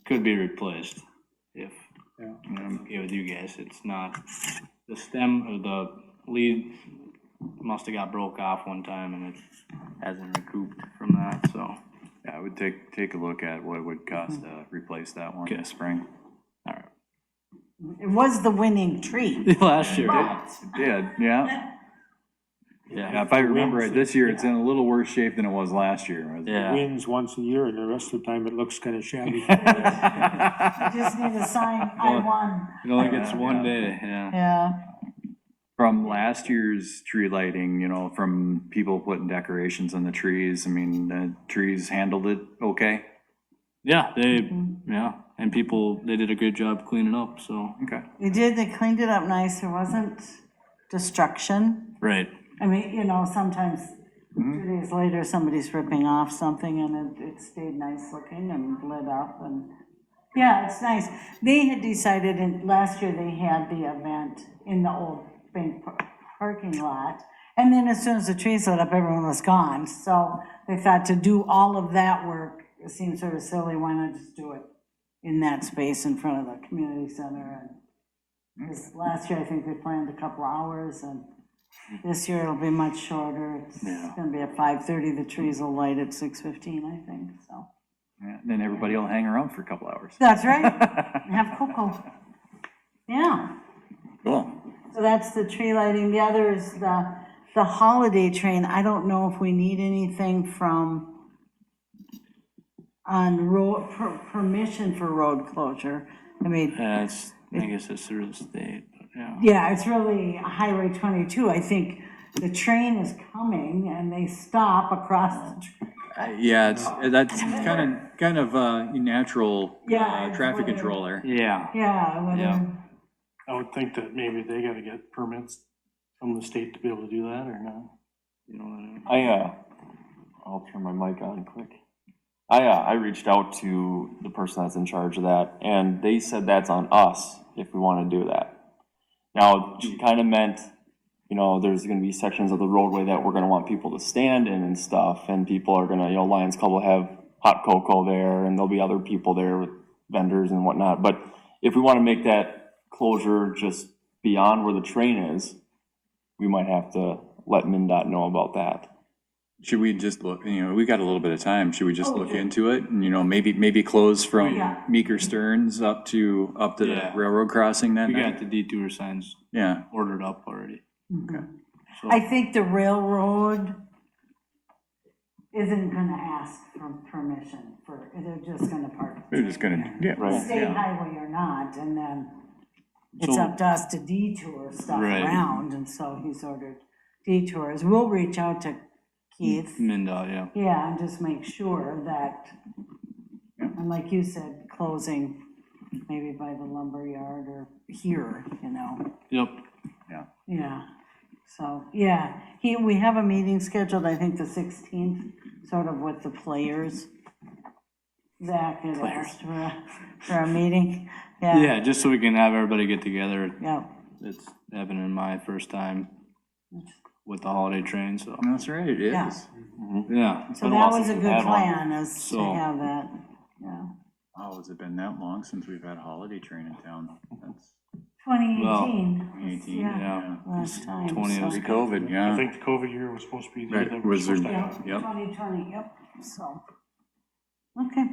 could be replaced if, Yeah. I'm okay with you guys, it's not, the stem or the lead must have got broke off one time and it hasn't recouped from that, so. Yeah, I would take a look at what it would cost to replace that one in the spring. All right. It was the winning tree. Last year. But It did, yeah. Yeah, Yeah, if I remember it, this year it's in a little worse shape than it was last year. yeah. Wins once a year, and the rest of the time it looks kind of shabby. you just need a sign, I won. It only gets one day, yeah. Yeah, From last year's tree lighting, you know, from people putting decorations on the trees, I mean, the trees handled it okay? Yeah, yeah, and people, they did a good job cleaning up, so. Okay. they did, they cleaned it up nice, there wasn't destruction. Right. I mean, you know, sometimes 2 days later, somebody's ripping off something and it stayed nice looking and lit up and, yeah, it's nice. They had decided, and last year they had the event in the old bank parking lot. And then as soon as the trees lit up, everyone was gone. So they thought to do all of that work, it seemed sort of silly, why not just do it in that space in front of the community center? And this last year, I think they planned a couple hours, and this year it'll be much shorter. It's gonna be at 5:30, the trees will light at 6:15, I think, so. Yeah, then everybody will hang around for a couple hours. That's right, have cocoa. Yeah, Cool. so that's the tree lighting. The other is the holiday train. I don't know if we need anything on road, permission for road closure. I mean, I guess it's through the state, but yeah. yeah, it's really Highway 22. I think the train is coming and they stop across the track. Yeah, that's kind of natural Yeah, it's traffic whatever. control there. Yeah, Yeah, whether, I would think that maybe they gotta get permits from the state to be able to do that, or not? you know what I mean? I'll turn my mic on quick. I reached out to the person that's in charge of that, and they said that's on us if we want to do that. Now, she kind of meant, you know, there's going to be sections of the roadway that we're going to want people to stand in and stuff, and people are going to, you know, Lions Club will have hot cocoa there, and there'll be other people there with vendors and whatnot. But if we want to make that closure just beyond where the train is, we might have to let MnDOT know about that. Should we just look, you know, we got a little bit of time, should we just look into it? And, you know, maybe close from Yeah. Meeker Stearns up to the Yeah. railroad crossing that We night? got the detour signs Yeah, ordered up already. So, I think the railroad isn't gonna ask for permission for, they're just gonna park. they're just gonna, yeah. Right. State yeah. highway or not, and then it's So- up to us to detour stuff Right. around, and so he's ordered detours. We'll reach out to Keith, MnDOT, yeah. yeah, and just make sure that, and like you said, closing maybe by the lumber yard or here, you know. Yep. Yeah, so, yeah, we have a meeting scheduled, I think, the 16th, sort of with the players. Zach had asked for a meeting, yeah. Yeah, just so we can have everybody get together. Yeah, It's happening my first time with the holiday train, so, That's right, it Yeah. is. yeah. so that was a good plan, is to So- have that, yeah. Oh, has it been that long since we've had a holiday train in town? That's 2018, 2018, yeah, yeah. last time. 20 so- was Pre-COVID, I yeah. think the COVID year was supposed to be the year Right, that we're was there- supposed to have. Yeah, Yep. 2020, yep, so, okay.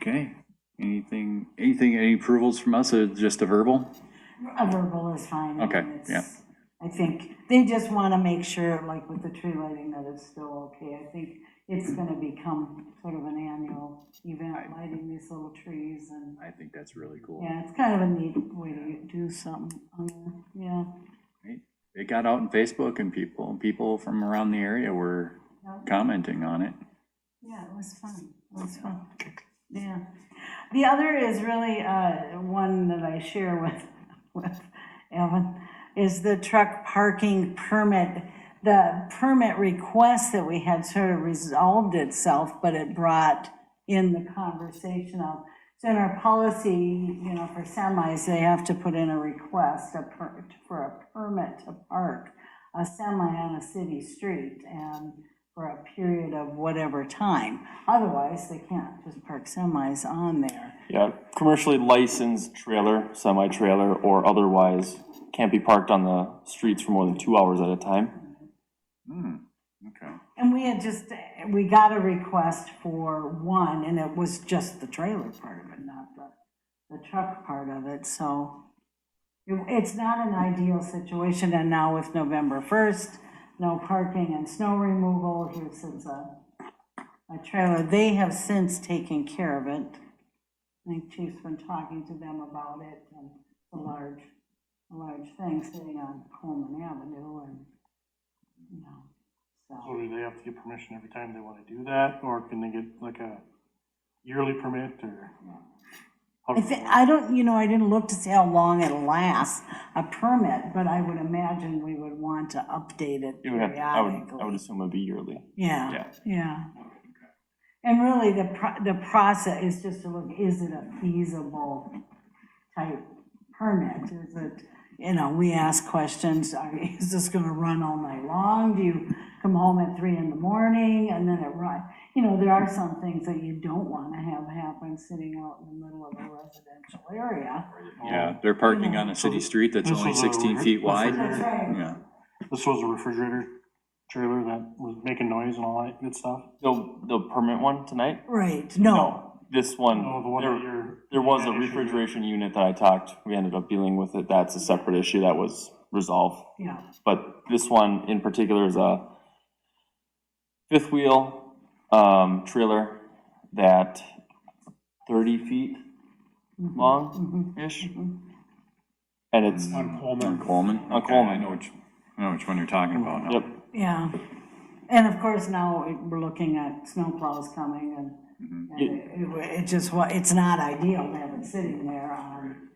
Okay, any approvals from us, or just a verbal? A verbal is fine. I Okay, mean, it's- yeah. I think they just want to make sure, like with the tree lighting, that it's still okay. I think it's going to become sort of an annual event, lighting these little trees, and, I think that's really cool. yeah, it's kind of a neat way to do something, yeah. It got out on Facebook and people from around the area were commenting on it. Yeah, it was fun, yeah. The other is really, one that I share with Evan, is the truck parking permit. The permit request that we had sort of resolved itself, but it brought in the conversation of, so in our policy, you know, for semis, they have to put in a request for a permit to park a semi on a city street, and for a period of whatever time. Otherwise, they can't just park semis on there. Yeah, commercially licensed trailer, semi-trailer, or otherwise can't be parked on the streets for more than 2 hours at a time. Okay. And we got a request for one, and it was just the trailer part of it, not the truck part of it, so it's not an ideal situation, and now with November 1st, no parking and snow removal, here sits a trailer. They have since taken care of it. I think Chief's been talking to them about it, and a large thing sitting on Coleman Avenue, and, you know, So so. do they have to get permission every time they want to do that, or can they get like a yearly permit, or? I don't, you know, I didn't look to see how long it'll last, a permit, but I would imagine we would want to update it You would have, I would periodically. assume it'd be yearly. Yeah, yeah. And really, the process is just to look, is it a feasible type permit? Is it, you know, we ask questions, is this gonna run all night long? Do you come home at 3 in the morning and then it run? You know, there are some things that you don't wanna have happen sitting out in the middle of a residential area. Yeah, they're parking on a city street that's This only was a 16 feet wide. That's right. Yeah. This was a refrigerator trailer that was making noise and all that good stuff. The permit one tonight? Right, no, This one, No, the one that you're. there was a that issue. refrigeration unit that I talked, we ended up dealing with it, that's a separate issue that was resolved. yeah, But this one in particular is a fifth wheel, trailer that 30 feet long-ish. And it's, On On Coleman. Coleman? On Okay, Coleman. I know which one you're talking about now. yep, yeah. And of course, now we're looking at snowplows coming and it just, it's not ideal to have it sitting there on.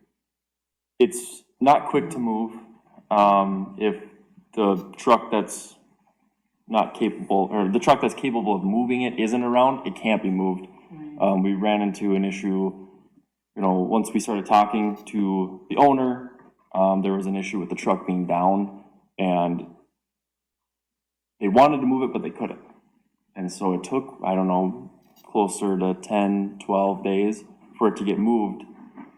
it's not quick to move. If the truck that's not capable, or the truck that's capable of moving it isn't around, it can't be moved. We ran into an issue, you know, once we started talking to the owner, there was an issue with the truck being down, and they wanted to move it, but they couldn't. And so it took, I don't know, closer to 10, 12 days for it to get moved.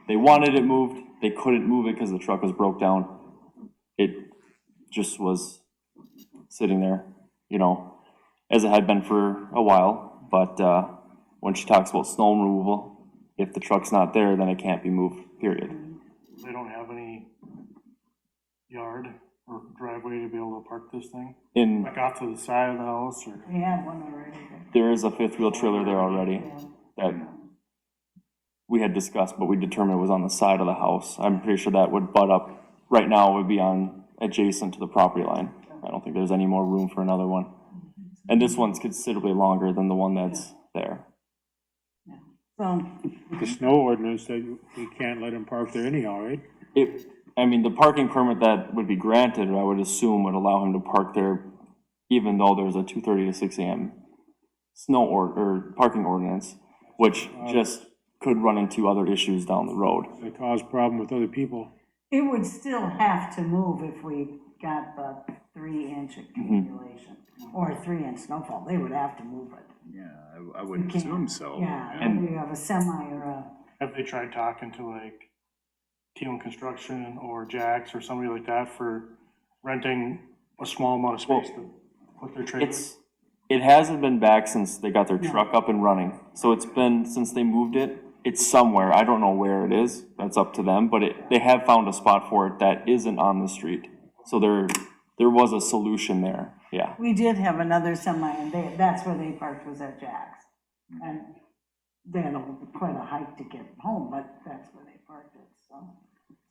They wanted it moved, they couldn't move it because the truck was broke down. It just was sitting there, you know, as it had been for a while, but, when she talks about snow removal, if the truck's not there, then it can't be moved, period. They don't have any yard or driveway to be able to park this thing? In, Like off to the side of the house, or? We have one already. there is a fifth wheel trailer there already that we had discussed, but we determined it was on the side of the house. I'm pretty sure that would butt up, right now it would be on, adjacent to the property line. I don't think there's any more room for another one. And this one's considerably longer than the one that's there. So, The snow ordinance that you can't let them park there anyhow, right? I mean, the parking permit that would be granted, I would assume would allow him to park there even though there's a 2:30 to 6 AM snow or parking ordinance, which just could run into other issues down the road. They cause problem with other people. it would still have to move if we got the 3-inch accumulation, or a 3-inch snowfall, they would have to move it. Yeah, I would You can't- assume so. Yeah, And- whether you have a semi or a, Have they tried talking to like Teal Construction or Jax or somebody like that for renting a small amount of space to put their trailer? It hasn't been back since they got their truck up and running. So it's been, since they moved it, it's somewhere. I don't know where it is. That's up to them, but they have found a spot for it that isn't on the street. So there was a solution there, yeah. we did have another semi, and that's where they parked, was at Jack's. And they had quite a hike to get home, but that's where they parked it, so.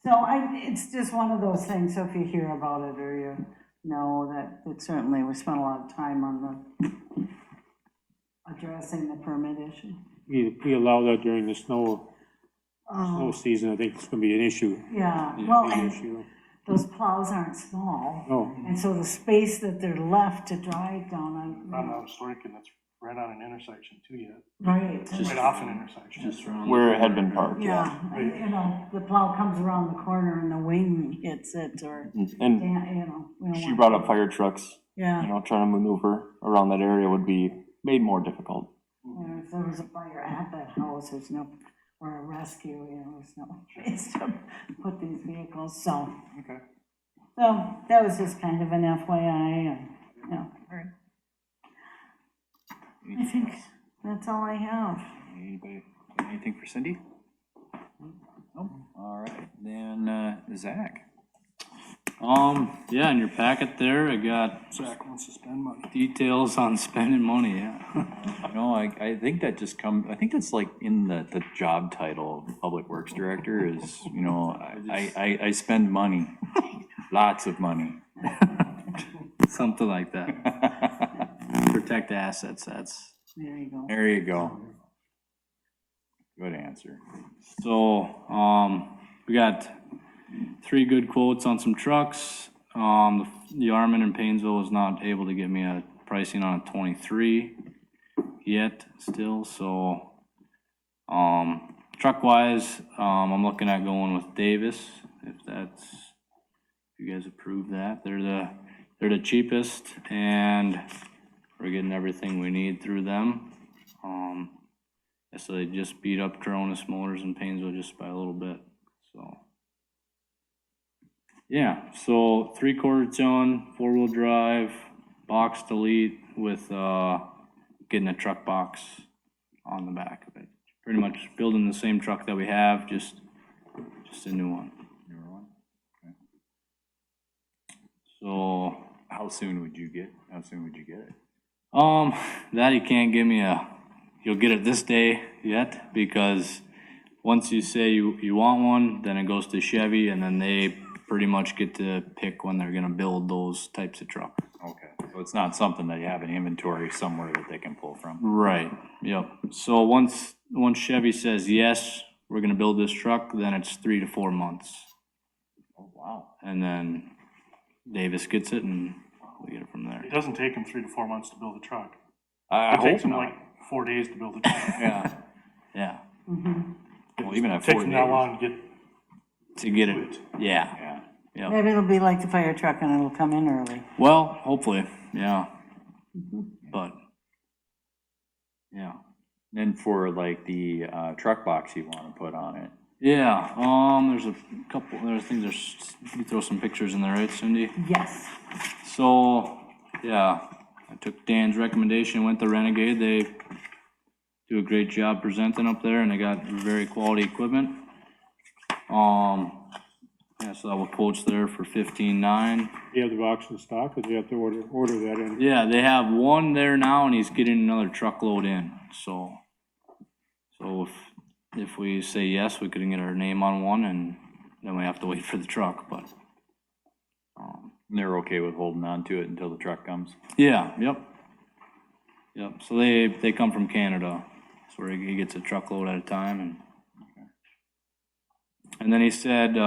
So it's just one of those things, so if you hear about it or you know that certainly we spent a lot of time on the addressing the permit issue. We allow that during the snow season, I think it's gonna be an issue. Yeah, well, Big and issue. those plows aren't small, No, and so the space that they're left to drive down on, I was thinking that's right on an intersection too yet, right. right off an intersection. Just around. Where it had been parked, Yeah, and, you know, the plow comes around the corner and the wing hits it, or, And you know. we don't she want- brought up fire trucks, Yeah, you know, trying to maneuver around that area would be made more difficult. yeah, if there was a fire at that house, there's no, or a rescue, you know, there's no place to put these vehicles, so. Okay. So, that was just kind of an FYI, and, you know, I think that's all I have. Anybody, anything for Cindy? All right, then, Zach. Yeah, in your packet there, I got Zach wants to spend money. details on spending money, yeah. No, I think that just I think that's like in the job title, of Public Works Director is, you know, I spend money, lots of money. Something like that. Protect assets, that's. There you go. There you go. Good answer. So, we got 3 good quotes on some trucks. The Yarman in Painesville was not able to get me a pricing on a 23 yet still, so, truck wise, I'm looking at going with Davis, if you guys approve that. They're the cheapest, and we're getting everything we need through them. So they just beat up Coronas Motors in Painesville just by a little bit, so. Yeah, so 3/4 ton, 4-wheel drive, box delete with, getting a truck box on the back of it. Pretty much building the same truck that we have, just a new one. Newer one? Okay. So, How soon would you get it? that he can't give me you'll get it this day yet, because once you say you want one, then it goes to Chevy, and then they pretty much get to pick when they're gonna build those types of trucks. Okay, so it's not something that you have an inventory somewhere that they can pull from? Right, yep. So once Chevy says, yes, we're gonna build this truck, then it's 3 to 4 months. Oh, wow. And then Davis gets it and we get it from there. It doesn't take them 3 to 4 months to build a truck. I It takes hope them not. like 4 days to build a truck. Yeah, Yeah, well, even at It takes 4 them days. that long to get to get it, yeah, Yeah, yep. Maybe it'll be like the fire truck and it'll come in early. Well, hopefully, yeah. But, yeah. and for like the, truck box you wanna put on it, Yeah, there's a couple, you throw some pictures in there, right, Cindy? Yes. So, yeah, I took Dan's recommendation, went to Renegade. They do a great job presenting up there, and they got very quality equipment. Yeah, so I will quotes there for 15.9. Do you have the box in stock, or do you have to order that in? Yeah, they have one there now, and he's getting another truckload in, so if we say yes, we could get our name on one, and then we have to wait for the truck, but, they're okay with holding on to it until the truck comes? yeah, yep. Yep, so they come from Canada, so he gets a truckload at a time, and then he said,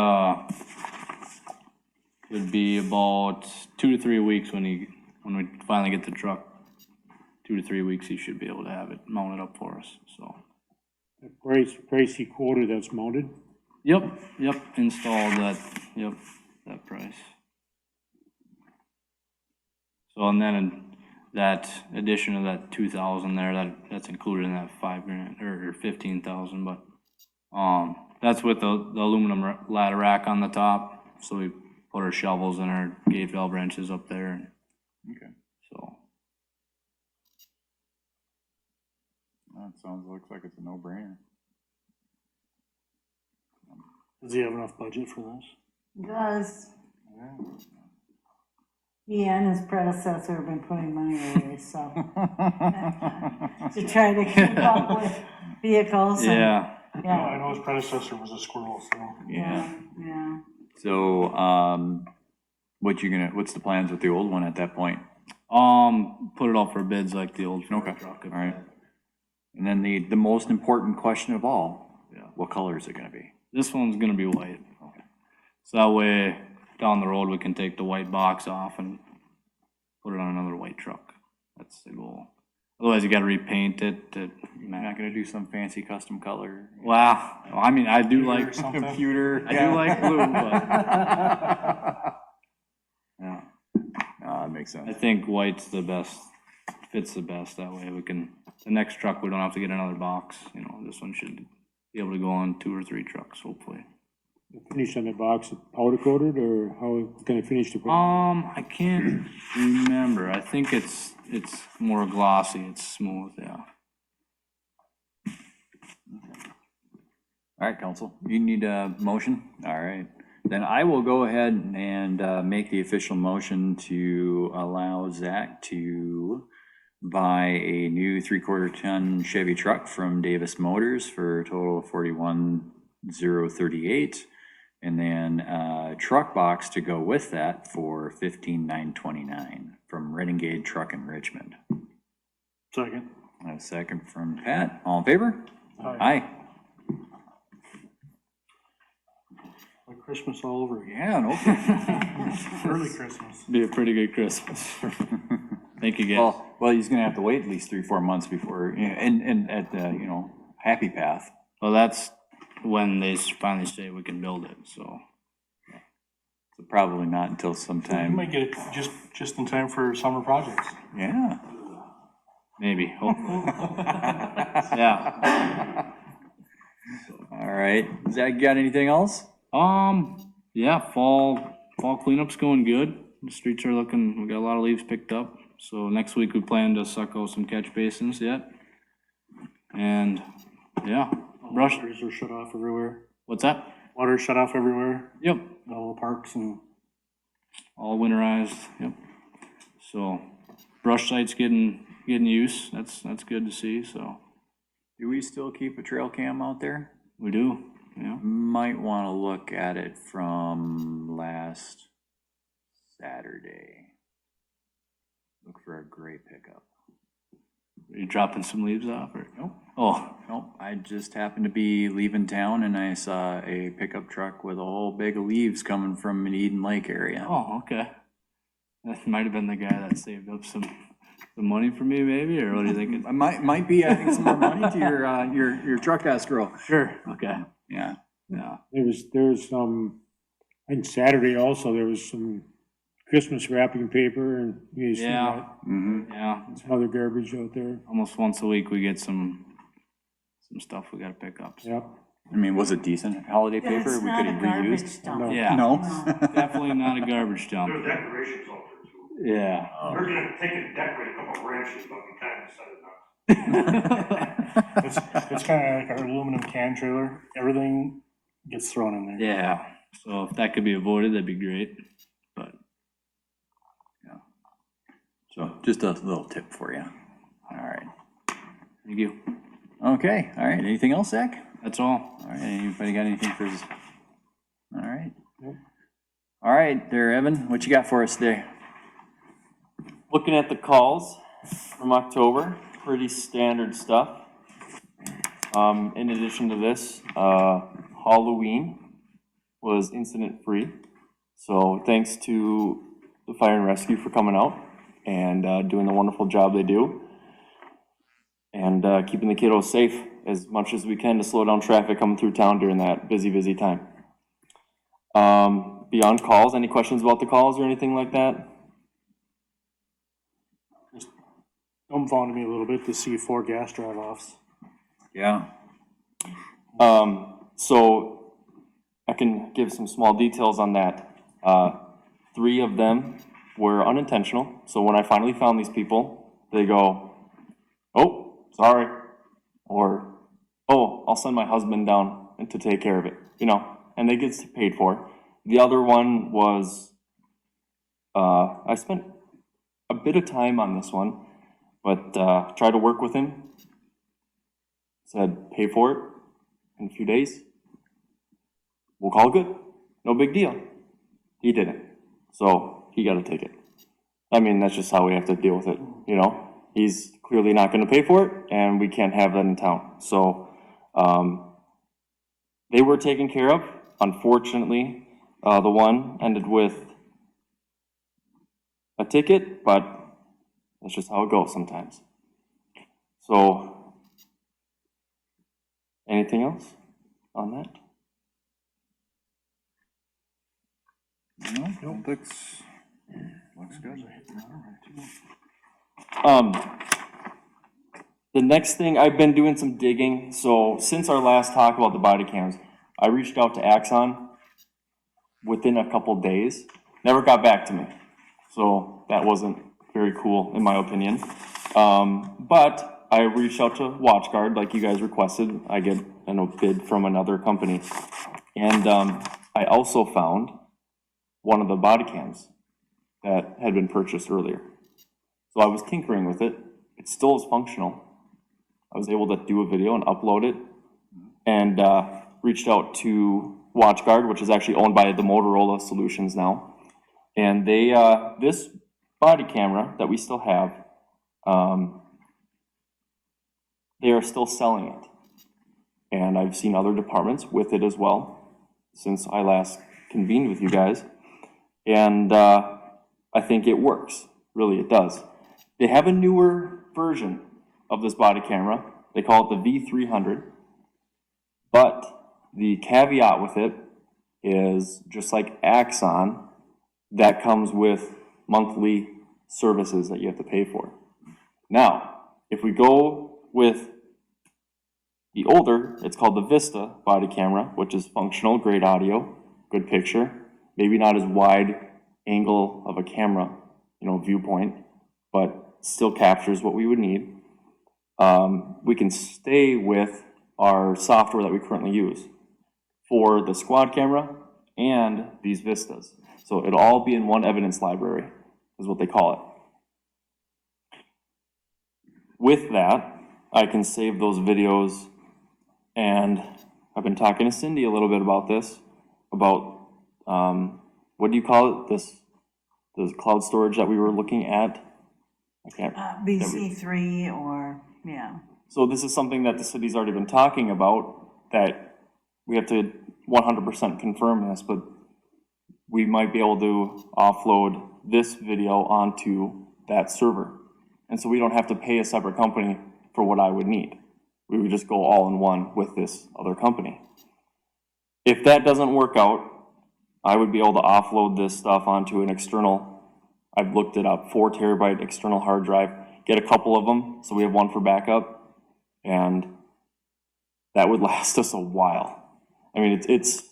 it'd be about 2 to 3 weeks when we finally get the truck. 2 to 3 weeks, he should be able to have it mounted up for us, so. The price he quoted, that's mounted? Yep, installed that price. So, and then that addition of that 2,000 there, that's included in that $5,000 or 15,000, but, that's with the aluminum ladder rack on the top, so we put our shovels and our gate valve wrenches up there, Okay. so. That looks like it's a no-brainer. Does he have enough budget for this? Does. He and his predecessor have been putting money away, so. To try to keep up with vehicles. and- Yeah, I Yeah, know his predecessor was a squirrel, so. Yeah, yeah. so, what's the plans with the old one at that point? put it out for bids like the old Okay, truck. all right. And then the most important question of all, Yeah. what color is it gonna be? This one's gonna be white. So that way, down the road, we can take the white box off and put it on another white truck. That's the goal. Otherwise, you gotta repaint it to You're not gonna do some fancy custom color? Well, I mean, I do like, something. Computer? I do like blue, but, yeah. That makes I sense. think white's the best, fits the best, that way we can, the next truck, we don't have to get another box, you know, this one should be able to go on 2 or 3 trucks, hopefully. The finish on the box, powder coated, or how can I finish the? I can't remember, I think it's more glossy, it's smooth, yeah. All right, council, you need a motion? All right, then I will go ahead and make the official motion to allow Zach to buy a new 3/4 ton Chevy truck from Davis Motors for a total of $41,038. And then a truck box to go with that for $15,929 from Renegade Truck in Richmond. Second. A second from Pat, all in favor? Aye. Aye. Like Christmas all over again. Yeah, no. Early Christmas. Be a pretty good Christmas. Thank you, guys. Well, he's gonna have to wait at least 3-4 months before, you know, and at the, you know, Happy Path. Well, that's when they finally say we can build it, so. So probably not until You sometime, might get it just in time for summer projects. yeah. Maybe, hopefully. Yeah. All right, Zach, you got anything else? Yeah, fall cleanup's going good. The streets are looking, we got a lot of leaves picked up. So next week we plan to suck out some catch basins yet. And, yeah, brush, Waters are shut off everywhere. what's that? Water shut off everywhere, Yep, all the parks and. all winterized, yep. So, brush site's getting use, that's good to see, so. Do we still keep a trail cam out there? We do, yeah. Might wanna look at it from last Saturday. Look for a gray pickup. Are you dropping some leaves off, or? Nope. Oh, Nope, I just happened to be leaving town and I saw a pickup truck with a whole bag of leaves coming from an Eden Lake area. oh, okay. That might have been the guy that saved up some money for me, maybe, or what are you thinking? I might be adding some more money to your truck escrow. Sure. Okay, Yeah. yeah. There was some, I think Saturday also, there was some Christmas wrapping paper and you see Yeah. that, Mm-hmm. Yeah, some other garbage out there. almost once a week we get some stuff we gotta pick up. Yep. I mean, was it decent holiday Yeah, paper it's we not could a have garbage reused? dump. Yeah. No? Definitely not a garbage dump. decorations out there too. Yeah. We're gonna take and decorate a couple branches, but we kind of decided not. It's kind of like our aluminum can trailer, everything gets thrown in there. Yeah, so if that could be avoided, that'd be great, but, So just a little tip for you. All right. thank you. Okay, all right. Anything else, Zach? That's all. All right, anybody got anything for us? All right. Nope. All right, there, Evan, what you got for us today? Looking at the calls from October, pretty standard stuff. In addition to this, Halloween was incident-free. So thanks to the fire and rescue for coming out and doing the wonderful job they do. And keeping the kiddos safe as much as we can to slow down traffic coming through town during that busy time. Beyond calls, any questions about the calls or anything like that? Just dumbfounded me a little bit to see 4 gas drive-offs. Yeah. So I can give some small details on that. 3 of them were unintentional. So when I finally found these people, they go, "Oh, sorry," or, "Oh, I'll send my husband down and to take care of it," you know, and they get paid for it. The other one was, I spent a bit of time on this one, but tried to work with him. Said, "Pay for it in a few days. We'll call it good. No big deal." He didn't. So he got a ticket. I mean, that's just how we have to deal with it, you know? He's clearly not gonna pay for it, and we can't have that in town. So, they were taken care of. Unfortunately, the one ended with a ticket, but that's just how it goes sometimes. So, anything else on that? No, looks good. The next thing, I've been doing some digging, so since our last talk about the body cams, I reached out to Axon within a couple days, never got back to me. So that wasn't very cool, in my opinion. But I reached out to WatchGuard, like you guys requested. I get a bid from another company. And, I also found one of the body cams that had been purchased earlier. So I was tinkering with it. It still is functional. I was able to do a video and upload it, and reached out to WatchGuard, which is actually owned by the Motorola Solutions now. And they, this body camera that we still have, they are still selling it. And I've seen other departments with it as well since I last convened with you guys. And I think it works. Really, it does. They have a newer version of this body camera. They call it the V300. But the caveat with it is, just like Axon, that comes with monthly services that you have to pay for. Now, if we go with the older, it's called the Vista body camera, which is functional, great audio, good picture, maybe not as wide angle of a camera, viewpoint, but still captures what we would need. We can stay with our software that we currently use for the squad camera and these Vistas. So it'll all be in one evidence library, is what they call it. With that, I can save those videos, and I've been talking to Cindy a little bit about this, about, what do you call it, this cloud storage that we were looking at? I can't. BC3 or, yeah. So this is something that the city's already been talking about, that we have to 100% confirm this, but we might be able to offload this video onto that server. And so we don't have to pay a separate company for what I would need. We would just go all in one with this other company. If that doesn't work out, I would be able to offload this stuff onto an external, I've looked it up, 4 terabyte external hard drive, get a couple of them, so we have one for backup, and that would last us a while. I mean, it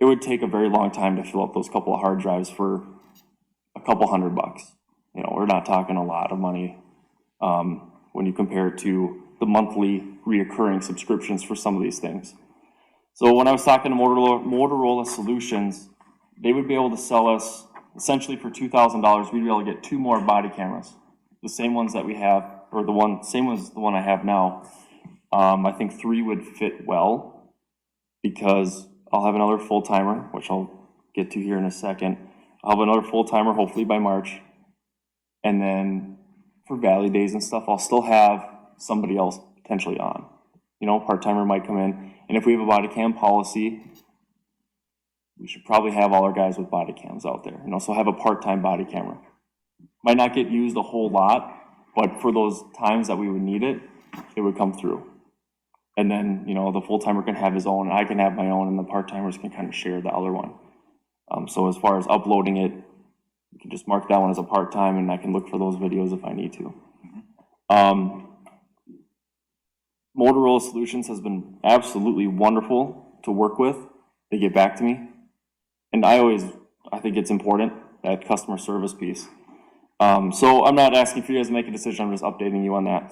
would take a very long time to fill up those couple of hard drives for a couple $100. We're not talking a lot of money when you compare it to the monthly reoccurring subscriptions for some of these things. So when I was talking to Motorola Solutions, they would be able to sell us, essentially for $2,000, we'd be able to get 2 more body cameras. The same ones that we have, or same ones as the one I have now. I think 3 would fit well, because I'll have another full-timer, which I'll get to here in a second. I'll have another full-timer hopefully by March. And then for Valley Days and stuff, I'll still have somebody else potentially on. Part-timer might come in. And if we have a body cam policy, we should probably have all our guys with body cams out there. So have a part-time body camera. Might not get used a whole lot, but for those times that we would need it, it would come through. And then, the full-timer can have his own, I can have my own, and the part-timers can kind of share the other one. So as far as uploading it, you can just mark that one as a part-time, and I can look for those videos if I need to. Motorola Solutions has been absolutely wonderful to work with. They get back to me. And I think it's important, that customer service piece. So I'm not asking for you guys to make a decision, I'm just updating you on that.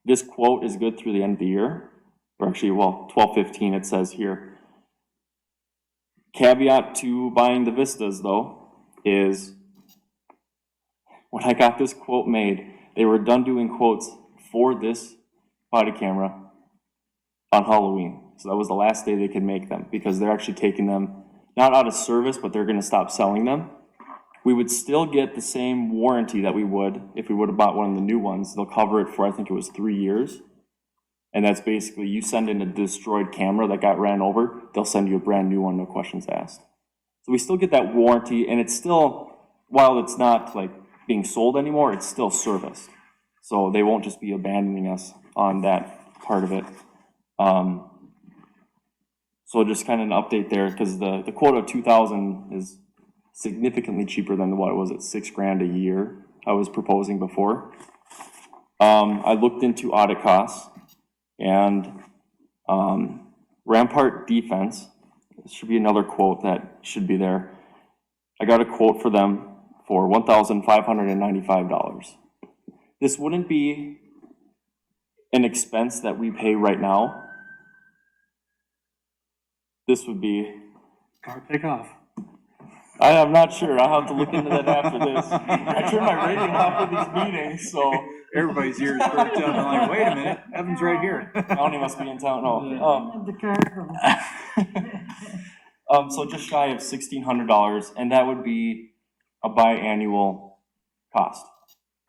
This quote is good through the end of the year, or actually, 12/15 it says here. Caveat to buying the Vistas, though, is when I got this quote made, they were done doing quotes for this body camera on Halloween. So that was the last day they could make them, because they're actually taking them, not out of service, but they're going to stop selling them. We would still get the same warranty that we would if we would have bought one of the new ones. They'll cover it for, I think it was 3 years. And that's basically, you send in a destroyed camera that got ran over, they'll send you a brand new one, no questions asked. So we still get that warranty, and it's still, while it's not like being sold anymore, it's still serviced. So they won't just be abandoning us on that part of it. So just kind of an update there, because the quote of 2,000 is significantly cheaper than what it was at $6,000 a year I was proposing before. I looked into audit costs, and Rampart Defense, this should be another quote that should be there. I got a quote for them for $1,595. This wouldn't be an expense that we pay right now, this would be, Car take off. I am not sure, I'll have to look into that after this. I turn my radio off for these meetings, so Everybody's ears perked up, I'm like, wait a minute, Evan's right here. Tony must be in town, The car. so just shy of $1,600, and that would be a biannual cost.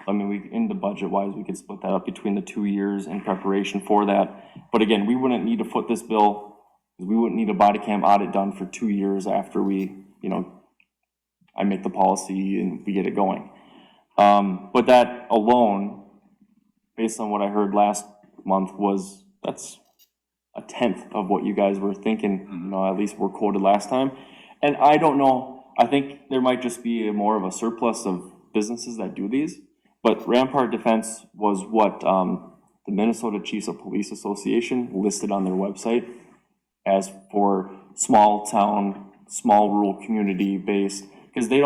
I mean, we, in the budget wise, we could split that up between the 2 years in preparation for that. But again, we wouldn't need to foot this bill, because we wouldn't need a body cam audit done for 2 years after we, you know, I make the policy and we get it going. But that alone, based on what I heard last month, that's a tenth of what you guys were thinking, you know, at least were quoted last time. And I don't know, I think there might just be more of a surplus of businesses that do these, but Rampart Defense was what the Minnesota Chiefs of Police Association listed on their website as for small town, small rural community based, because they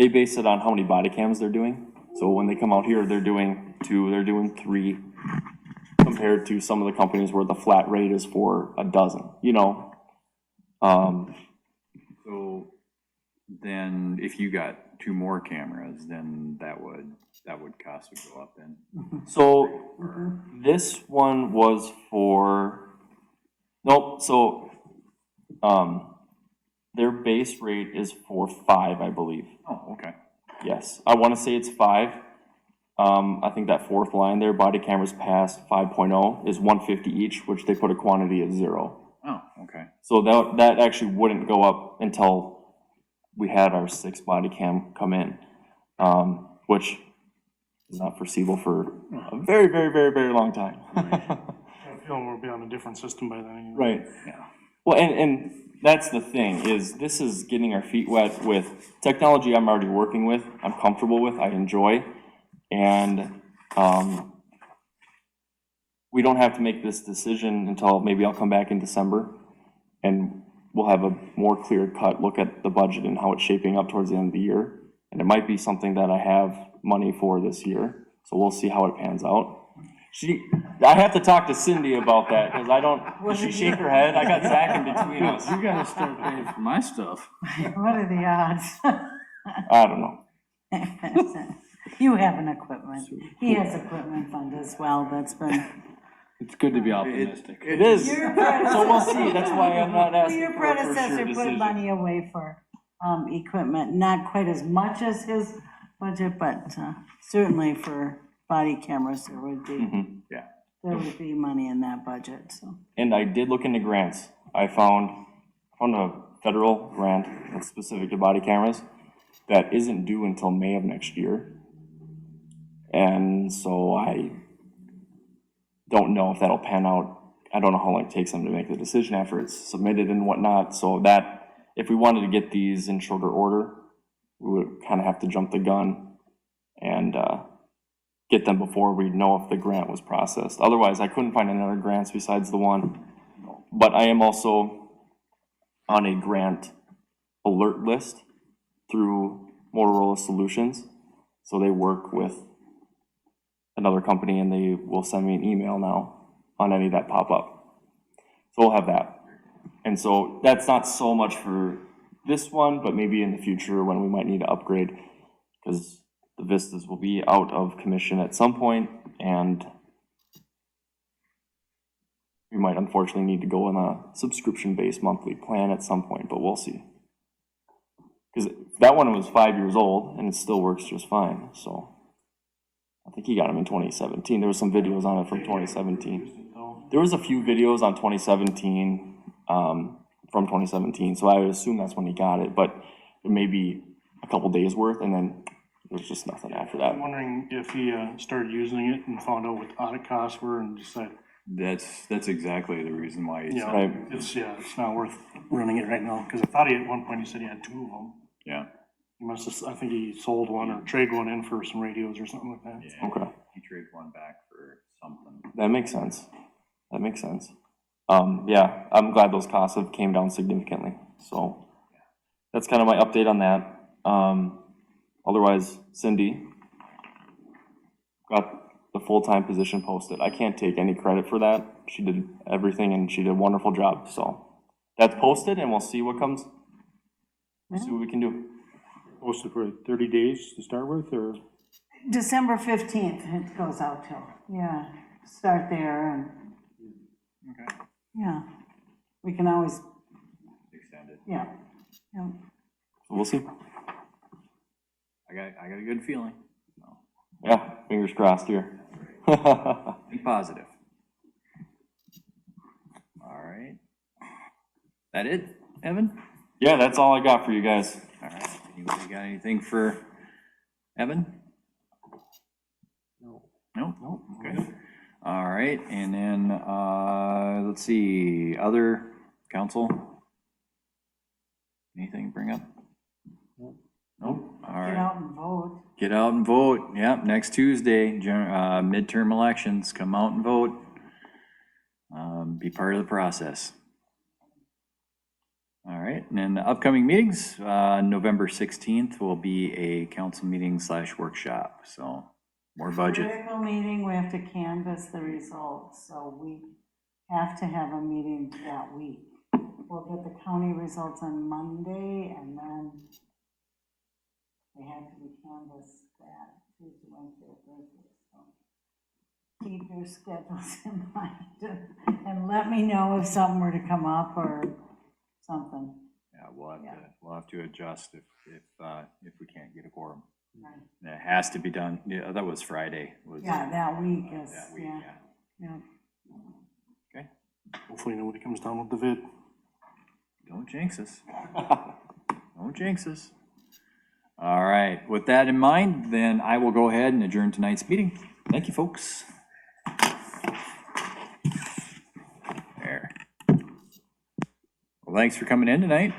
base it on how many body cams they're doing. So when they come out here, they're doing 2, they're doing 3, compared to some of the companies where the flat rate is for a dozen, you know? So then if you got 2 more cameras, then that would cost would go up then. So this one was for, nope, so, their base rate is for 5, I believe. Oh, okay. Yes, I wanna say it's 5. I think that 4th line there, body cameras past 5.0 is $150 each, which they put a quantity at 0. Oh, okay. So that actually wouldn't go up until we had our 6th body cam come in, which is not foreseeable for a very, very, very, very long time. I feel we'll be on a different system by then anyway. Right. Yeah. Well, and that's the thing, is this is getting our feet wet with technology I'm already working with, I'm comfortable with, I enjoy, and we don't have to make this decision until maybe I'll come back in December, and we'll have a more clear-cut look at the budget and how it's shaping up towards the end of the year. And it might be something that I have money for this year, so we'll see how it pans out. I have to talk to Cindy about that, because does she shake her head? I got Zach in between us. You gotta start paying for my stuff. What are the odds? I don't know. You have an equipment. He has equipment fund as well, that's been. It's good to be optimistic. It is. Your So we'll see, that's why I'm not asking Your for a for predecessor sure put decision. money away for, equipment, not quite as much as his budget, but, certainly for body cameras, there would be. Yeah. There would be money in that budget, so. And I did look into grants. I found a federal grant that's specific to body cameras that isn't due until May of next year. And so I don't know if that'll pan out. I don't know how long it takes them to make the decision after it's submitted and whatnot. So that, if we wanted to get these in shorter order, we would kind of have to jump the gun and get them before we know if the grant was processed. Otherwise, I couldn't find any other grants besides the one. But I am also on a grant alert list through Motorola Solutions. So they work with another company and they will send me an email now on any that pop up. So we'll have that. And so that's not so much for this one, but maybe in the future when we might need to upgrade, because the Vistas will be out of commission at some point, and we might unfortunately need to go on a subscription-based monthly plan at some point, but we'll see. Because that one was 5 years old, and it still works just fine, so. I think he got them in 2017. There was some videos on it from 2017. There was a few videos on 2017, from 2017, so I would assume that's when he got it, but it may be a couple days worth, and then there's just nothing after that. I'm wondering if he started using it and found out what the audit costs were and decided, That's exactly the reason why it's, yeah, Right. it's not worth running it right now, because I thought at one point he said he had 2 of them. yeah. He must have, I think he sold one or traded one in for some radios or something like that. Yeah. Okay. He traded one back for something. That makes sense. That makes sense. Yeah, I'm glad those costs have came down significantly, so that's kind of my update on that. Otherwise, Cindy, got the full-time position posted. I can't take any credit for that. She did everything and she did a wonderful job, so. That's posted and we'll see what comes. We'll see what we can do. Posted for 30 days to start with, or? December 15th, it goes out till, yeah, start there and, Okay. yeah. We can always, Extended. yeah, yeah. So we'll see. I got a good feeling. So, Yeah, fingers crossed here. be positive. All right. That it, Evan? Yeah, that's all I got for you guys. All right. Anybody got anything for Evan? No. No? Okay. All right, and then, let's see, other council? Anything to bring up? Nope. All Get right. out and vote. Get out and vote. Yep, next Tuesday, midterm elections, come out and vote. Be part of the process. All right, and then the upcoming meetings, November 16th will be a council meeting / workshop, so more budget. Critical meeting, we have to canvass the results, so we have to have a meeting that week. We'll get the county results on Monday, and then they have to be canvassed that Tuesday, Wednesday, or Thursday, so keep your schedules in mind, and let me know if something were to come up or something. Yeah, we'll have to adjust if we can't get a quorum. Right. That has to be done, yeah, that was Friday. Yeah, that week is, That week, yeah, yeah. yeah. Okay, Hopefully nobody comes down with the vid. don't jinx us. Don't jinx us. All right, with that in mind, then I will go ahead and adjourn tonight's meeting. Thank you, folks. There. Well, thanks for coming in tonight.